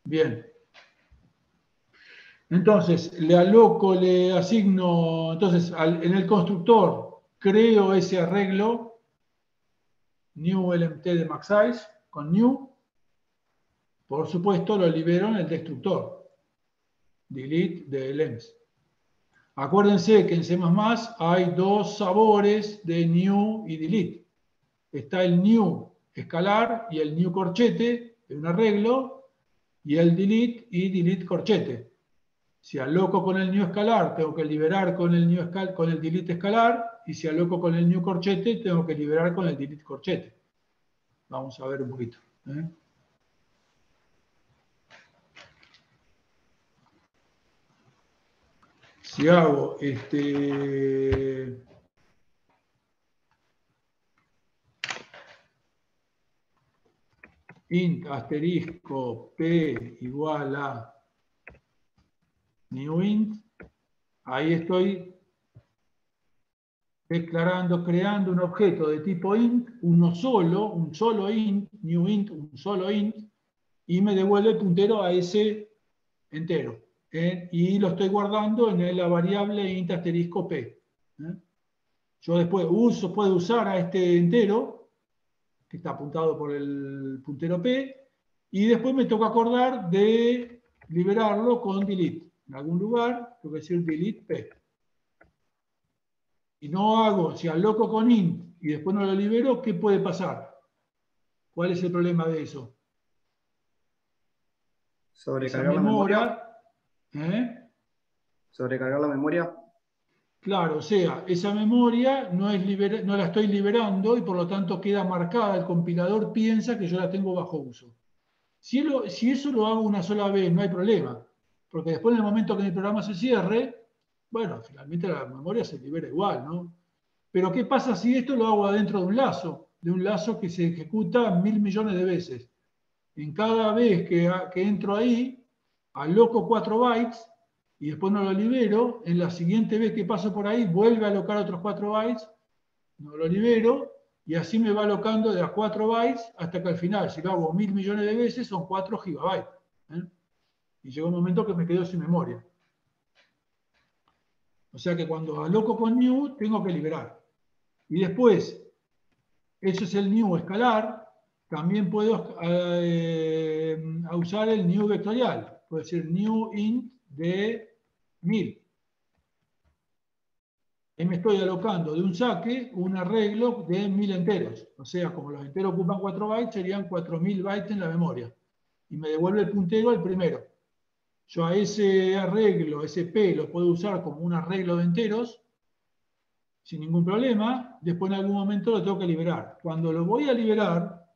Bien. Entonces, le aloco, le asigno, entonces en el constructor creo ese arreglo, new LMT de maxsize, con new. Por supuesto, lo libero en el destructor, delete de elems. Acuérdense que en C++ hay dos sabores de new y delete. Está el new escalar y el new corchete, de un arreglo, y el delete y delete corchete. Si aloco con el new escalar, tengo que liberar con el delete escalar, y si aloco con el new corchete, tengo que liberar con el delete corchete. Vamos a ver un poquito. Si hago int asterisco p igual a new int, ahí estoy declarando, creando un objeto de tipo int, un solo int, new int, un solo int, y me devuelve el puntero a ese entero. Y lo estoy guardando en la variable int asterisco p. Yo después puedo usar a este entero, que está apuntado por el puntero p, y después me toca acordar de liberarlo con delete. En algún lugar tengo que decir delete p. Y no hago, si aloco con int y después no lo libero, ¿qué puede pasar? ¿Cuál es el problema de eso? Sobrecargar la memoria. ¿eh? Sobrecargar la memoria. Claro, o sea, esa memoria no la estoy liberando y por lo tanto queda marcada. El compilador piensa que yo la tengo bajo uso. Si eso lo hago una sola vez, no hay problema. Porque después, en el momento que mi programa se cierre, bueno, finalmente la memoria se libera igual, ¿no? Pero ¿qué pasa si esto lo hago adentro de un lazo que se ejecuta 1000 millones de veces? En cada vez que entro ahí, aloco 4 bytes y después no lo libero, en la siguiente vez que paso por ahí, vuelve a alocar otros 4 bytes, no lo libero, y así me va alocando de a 4 bytes hasta que al final, si lo hago 1000 millones de veces, son 4 gigabytes. Y llega un momento que me quedo sin memoria. O sea que cuando aloco con new, tengo que liberar. Y después, eso es el new escalar. También puedo usar el new vectorial. Puede ser new int de 1000. Ahí me estoy alocando de un saque un arreglo de 1000 enteros. O sea, como los enteros ocupan 4 bytes, serían 4000 bytes en la memoria. Y me devuelve el puntero al primero. Yo a ese arreglo, ese P, lo puedo usar como un arreglo de enteros sin ningún problema. Después en algún momento lo tengo que liberar. Cuando lo voy a liberar,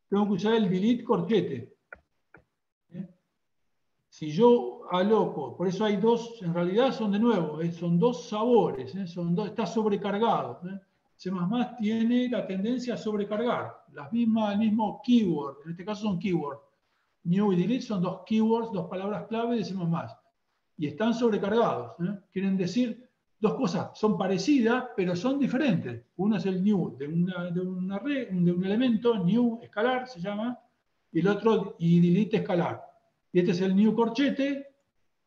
tengo que usar el delete corchete. Si yo aloco, por eso hay dos, en realidad son de nuevo, son dos sabores, está sobrecargado. C++ tiene la tendencia a sobrecargar, el mismo keyword, en este caso son keywords. New y delete son dos keywords, dos palabras clave de C++. Y están sobrecargados. Quieren decir dos cosas, son parecidas, pero son diferentes. Uno es el new de un elemento, new escalar se llama, y el otro y delete escalar. Y este es el new corchete,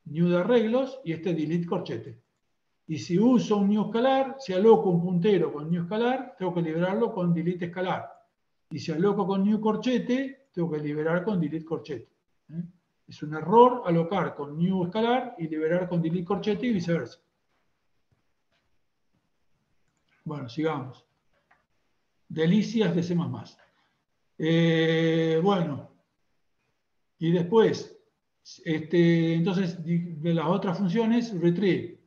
new de arreglos, y este delete corchete. Y si uso un new escalar, si aloco un puntero con new escalar, tengo que liberarlo con delete escalar. Y si aloco con new corchete, tengo que liberar con delete corchete. Es un error alocar con new escalar y liberar con delete corchete y viceversa. Bueno, sigamos. Delicias de C++. Bueno, y después, entonces, de las otras funciones, retrieve.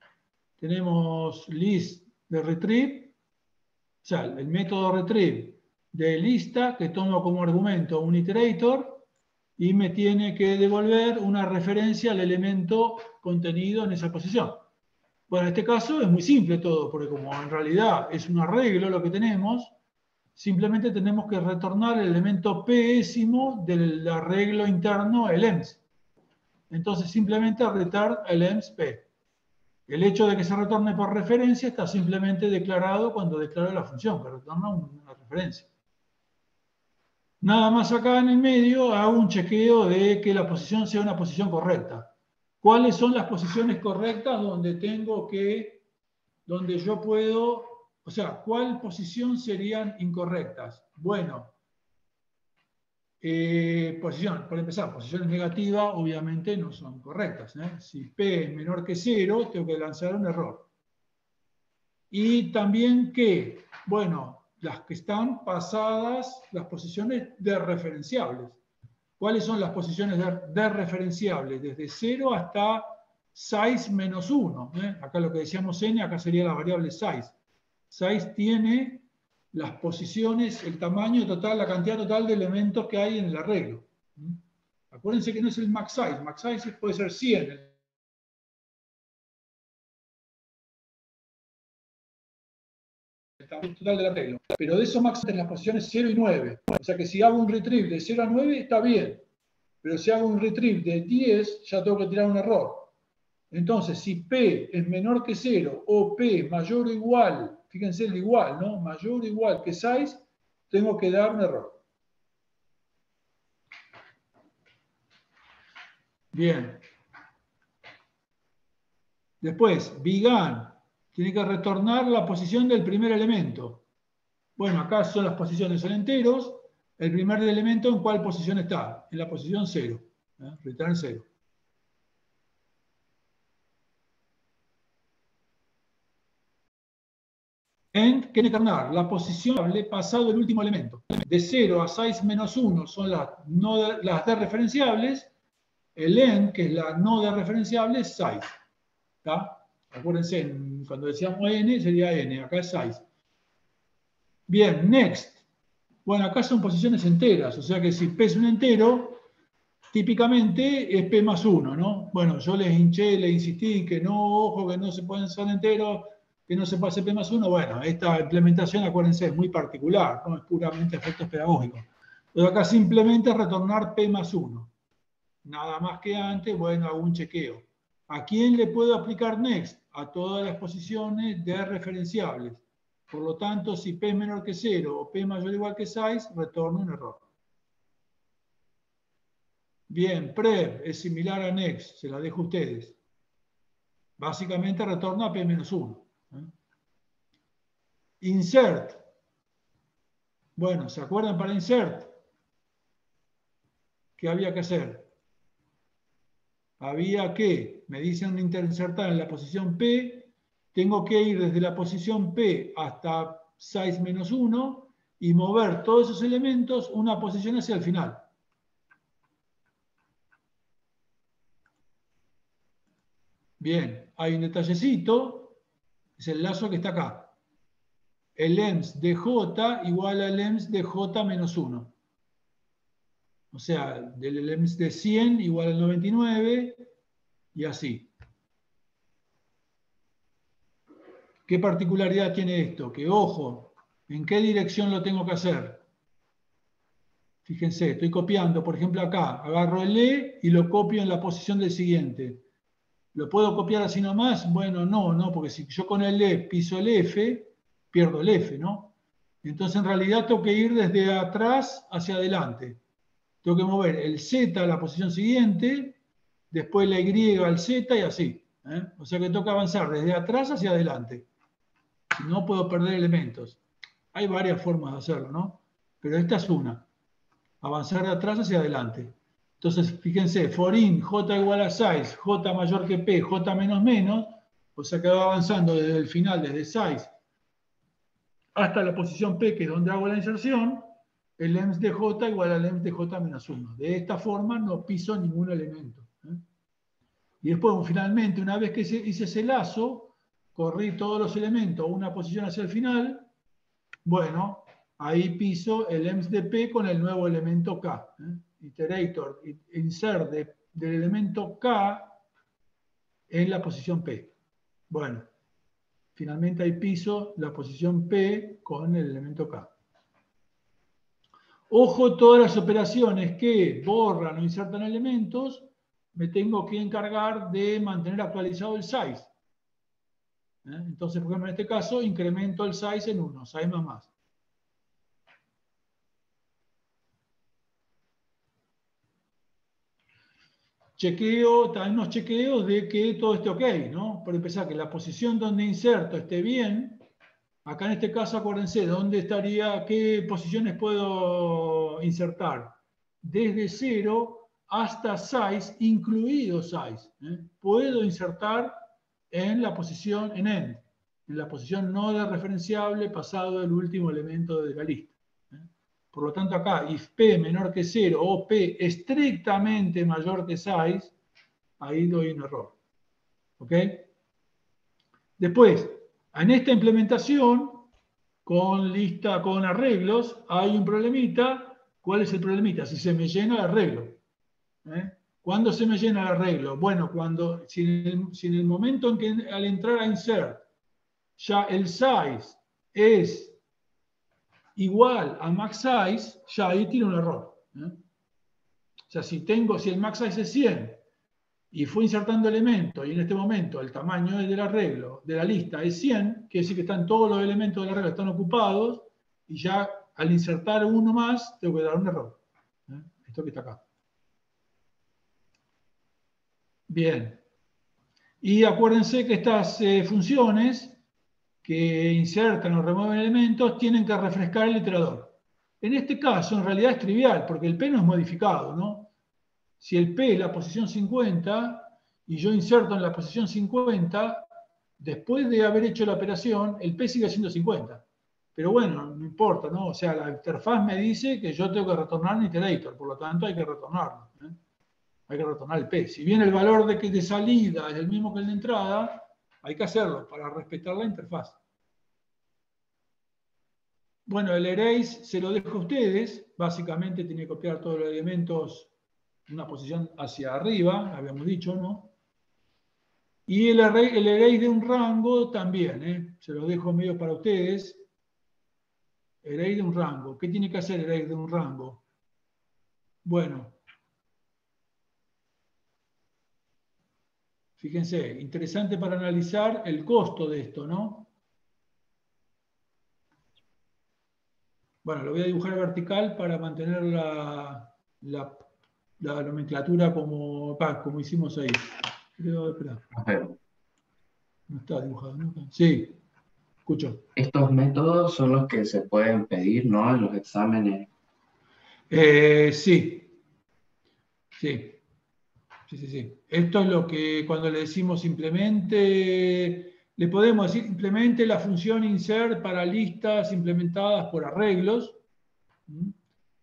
Tenemos list de retrieve, o sea, el método retrieve de lista que tomo como argumento un iterator y me tiene que devolver una referencia al elemento contenido en esa posición. Bueno, en este caso es muy simple todo, porque como en realidad es un arreglo lo que tenemos, simplemente tenemos que retornar el elemento pésimo del arreglo interno, el EMS. Entonces simplemente return el EMS P. El hecho de que se retorne por referencia está simplemente declarado cuando declaro la función, que retorna una referencia. Nada más acá en el medio hago un chequeo de que la posición sea una posición correcta. ¿Cuáles son las posiciones correctas donde yo puedo, o sea, cuál posición serían incorrectas? Bueno, para empezar, posiciones negativas obviamente no son correctas. Si P es menor que 0, tengo que lanzar un error. Y también que, bueno, las que están pasadas, las posiciones de-referenciables. ¿Cuáles son las posiciones de-referenciables? Desde 0 hasta size menos 1. Acá lo que decíamos n, acá sería la variable size. Size tiene las posiciones, el tamaño total, la cantidad total de elementos que hay en el arreglo. Acuérdense que no es el max size. Max size puede ser 100. El tamaño total del arreglo. Pero de eso max en las posiciones 0 y 9. O sea que si hago un retrieve de 0 a 9 está bien. Pero si hago un retrieve de 10 ya tengo que tirar un error. Entonces, si P es menor que 0 o P mayor o igual, fíjense el igual, ¿no? Mayor o igual que size, tengo que dar un error. Bien. Después, began. Tiene que retornar la posición del primer elemento. Bueno, acá son las posiciones, son enteros. El primer elemento, ¿en cuál posición está? En la posición 0. Return 0. End, que retornar la posición pasado el último elemento. De 0 a size menos 1 son las de-referenciables. El end, que es la no de-referenciable, es size. ¿Está? Acuérdense, cuando decíamos n, sería n. Acá es size. Bien, next. Bueno, acá son posiciones enteras. O sea que si P es un entero, típicamente es P más 1, ¿no? Bueno, yo les hinché, les insistí que no, ojo, que no se pueden ser enteros, que no se pase P más 1. Bueno, esta implementación, acuérdense, es muy particular, no es puramente efectos pedagógicos. Pero acá simplemente es retornar P más 1. Nada más que antes, bueno, hago un chequeo. ¿A quién le puedo aplicar next? A todas las posiciones de referenciables. Por lo tanto, si P es menor que 0 o P mayor o igual que size, retorno un error. Bien, prev es similar a next, se la dejo a ustedes. Básicamente retorna a P menos 1. Insert. Bueno, ¿se acuerdan para insert? ¿Qué había que hacer? Había que, me dicen insertar en la posición P, tengo que ir desde la posición P hasta size menos 1 y mover todos esos elementos una posición hacia el final. Bien, hay un detallecito, es el lazo que está acá. El EMS de J igual al EMS de J menos 1. O sea, del EMS de 100 igual al 99 y así. ¿Qué particularidad tiene esto? Que, ojo, ¿en qué dirección lo tengo que hacer? Fíjense, estoy copiando, por ejemplo, acá. Agarro el E y lo copio en la posición del siguiente. ¿Lo puedo copiar así nomás? Bueno, no, porque si yo con el E piso el F, pierdo el F, ¿no? Entonces, en realidad, tengo que ir desde atrás hacia adelante. Tengo que mover el Z a la posición siguiente, después la Y al Z y así. O sea que tengo que avanzar desde atrás hacia adelante. No puedo perder elementos. Hay varias formas de hacerlo, ¿no? pero esta es una. Avanzar de atrás hacia adelante. Entonces, fíjense, for in, j igual a size, j mayor que p, j menos menos, o sea que va avanzando desde el final, desde size, hasta la posición p, que es donde hago la inserción, el lems de j igual al lems de j menos 1. De esta forma no piso ningún elemento. Y después, finalmente, una vez que hice ese lazo, corrí todos los elementos a una posición hacia el final, bueno, ahí piso el lems de p con el nuevo elemento k. Iterator, insert del elemento k en la posición p. Bueno, finalmente ahí piso la posición p con el elemento k. Ojo, todas las operaciones que borran o insertan elementos, me tengo que encargar de mantener actualizado el size. Entonces, por ejemplo, en este caso, incremento el size en 1, size más. Chequeo, también unos chequeos de que todo esté ok, ¿no? Por empezar, que la posición donde inserto esté bien. Acá en este caso, acuérdense, ¿dónde estaría, qué posiciones puedo insertar? Desde 0 hasta size, incluido size. Puedo insertar en la posición, en la posición no de referenciable pasado el último elemento de la lista. Por lo tanto, acá, if p menor que 0 o p estrictamente mayor que size, ahí doy un error. ¿Ok? Después, en esta implementación, con arreglos, hay un problemita. ¿Cuál es el problemita? Si se me llena el arreglo. ¿Cuándo se me llena el arreglo? Bueno, si en el momento en que al entrar a insert, ya el size es igual a max size, ya ahí tiene un error. O sea, si el max size es 100 y fui insertando elementos y en este momento el tamaño del arreglo de la lista es 100, quiere decir que están todos los elementos del arreglo están ocupados y ya al insertar uno más tengo que dar un error. Esto que está acá. Bien. Y acuérdense que estas funciones que insertan o remueven elementos tienen que refrescar el iterador. En este caso, en realidad es trivial, porque el P no es modificado, ¿no? Si el P es la posición 50 y yo inserto en la posición 50, después de haber hecho la operación, el P sigue siendo 50. Pero bueno, no importa, ¿no? O sea, la interfaz me dice que yo tengo que retornar un iterator, por lo tanto hay que retornarlo. Hay que retornar el P. Si bien el valor de salida es el mismo que el de entrada, hay que hacerlo para respetar la interfaz. Bueno, el erase se lo dejo a ustedes. Básicamente tiene que copiar todos los elementos en una posición hacia arriba, habíamos dicho, ¿no? Y el erase de un rango también, se lo dejo medio para ustedes. Erase de un rango. ¿Qué tiene que hacer el erase de un rango? Bueno, fíjense, interesante para analizar el costo de esto, ¿no? Bueno, lo voy a dibujar vertical para mantener la nomenclatura como hicimos ahí. Creo, espera. No está dibujado, ¿no? Sí, escucho. Estos métodos son los que se pueden pedir, ¿no? En los exámenes. Sí. Esto es lo que cuando le decimos implemente, le podemos decir implemente la función insert para listas implementadas por arreglos.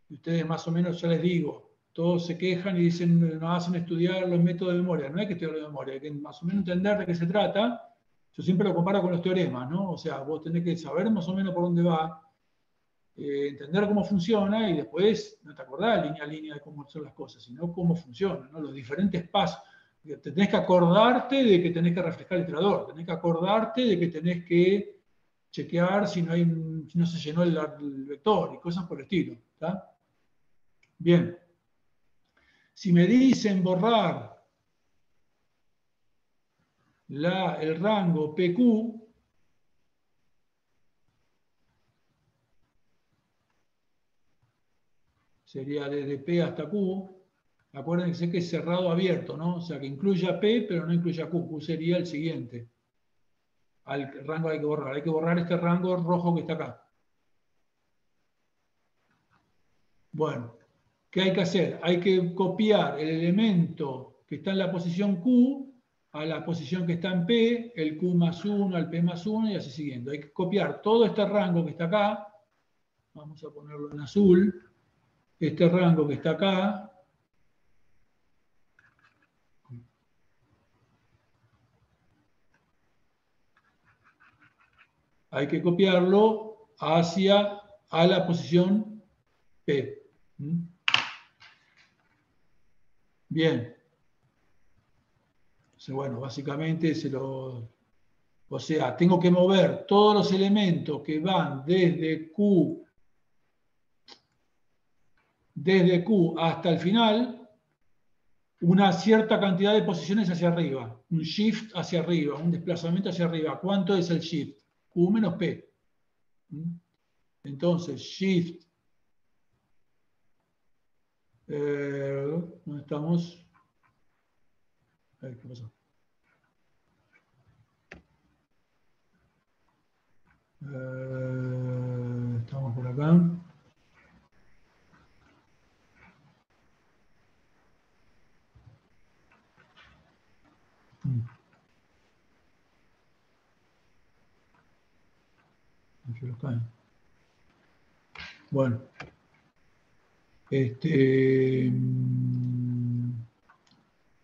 Y ustedes más o menos, ya les digo, todos se quejan y dicen, nos hacen estudiar los métodos de memoria. No hay que estudiar de memoria, hay que más o menos entender de qué se trata. Yo siempre lo comparo con los teoremas, ¿no? O sea, vos tenés que saber más o menos por dónde va, entender cómo funciona y después no te acordás línea a línea de cómo son las cosas, sino cómo funcionan, ¿no? Los diferentes pasos. Tenés que acordarte de que tenés que refrescar el iterador, tenés que acordarte de que tenés que chequear si no se llenó el vector y cosas por el estilo. ¿Está? Bien. Si me dicen borrar el rango PQ, sería desde P hasta Q. Acuérdense que es cerrado abierto, ¿no? O sea, que incluye a P, pero no incluye a Q. Q sería el siguiente. Al rango hay que borrar. Hay que borrar este rango rojo que está acá. Bueno, ¿qué hay que hacer? Hay que copiar el elemento que está en la posición Q a la posición que está en P, el Q más 1 al P más 1 y así siguiendo. Hay que copiar todo este rango que está acá. Vamos a ponerlo en azul. Este rango que está acá. Hay que copiarlo hacia a la posición P. Bien. Entonces, bueno, básicamente o sea, tengo que mover todos los elementos que van desde Q hasta el final, una cierta cantidad de posiciones hacia arriba, un shift hacia arriba, un desplazamiento hacia arriba. ¿Cuánto es el shift? Q menos P. Entonces, shift, ¿dónde estamos? A ver, ¿qué pasó? Estamos por acá. Bueno,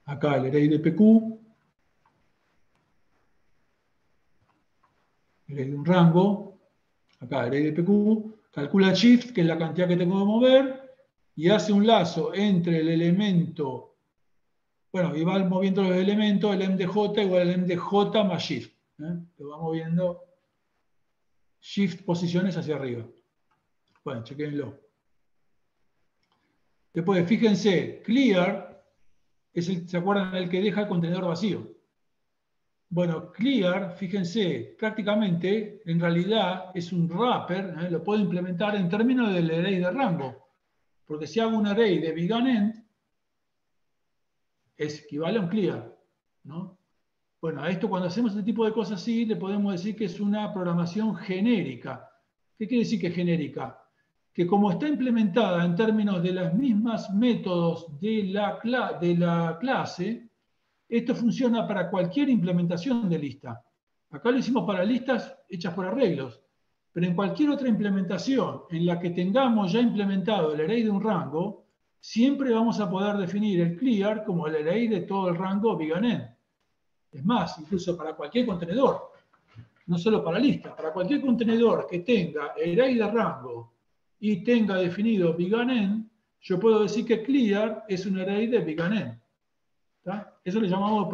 acá el array de PQ, el array de un rango, acá el array de PQ, calcula shift, que es la cantidad que tengo que mover, y hace un lazo entre el elemento, bueno, y va moviendo los elementos, el MDJ igual al MDJ más shift. Lo va moviendo shift posiciones hacia arriba. Bueno, chequenlo. Después, fíjense, clear es ¿se acuerdan? El que deja el contenedor vacío. Bueno, clear, fíjense, prácticamente, en realidad, es un wrapper, lo puedo implementar en términos del array de rango. Porque si hago un array de beginEnd, es equivale a un clear, ¿no? Bueno, a esto cuando hacemos este tipo de cosas así, le podemos decir que es una programación genérica. ¿Qué quiere decir que es genérica? Que como está implementada en términos de los mismos métodos de la clase, esto funciona para cualquier implementación de lista. Acá lo hicimos para listas hechas por arreglos, pero en cualquier otra implementación en la que tengamos ya implementado el array de un rango, siempre vamos a poder definir el clear como el array de todo el rango beginEnd. Es más, incluso para cualquier contenedor, no solo para listas, para cualquier contenedor que tenga array de rango y tenga definido beginEnd, yo puedo decir que clear es un array de beginEnd. Eso le llamamos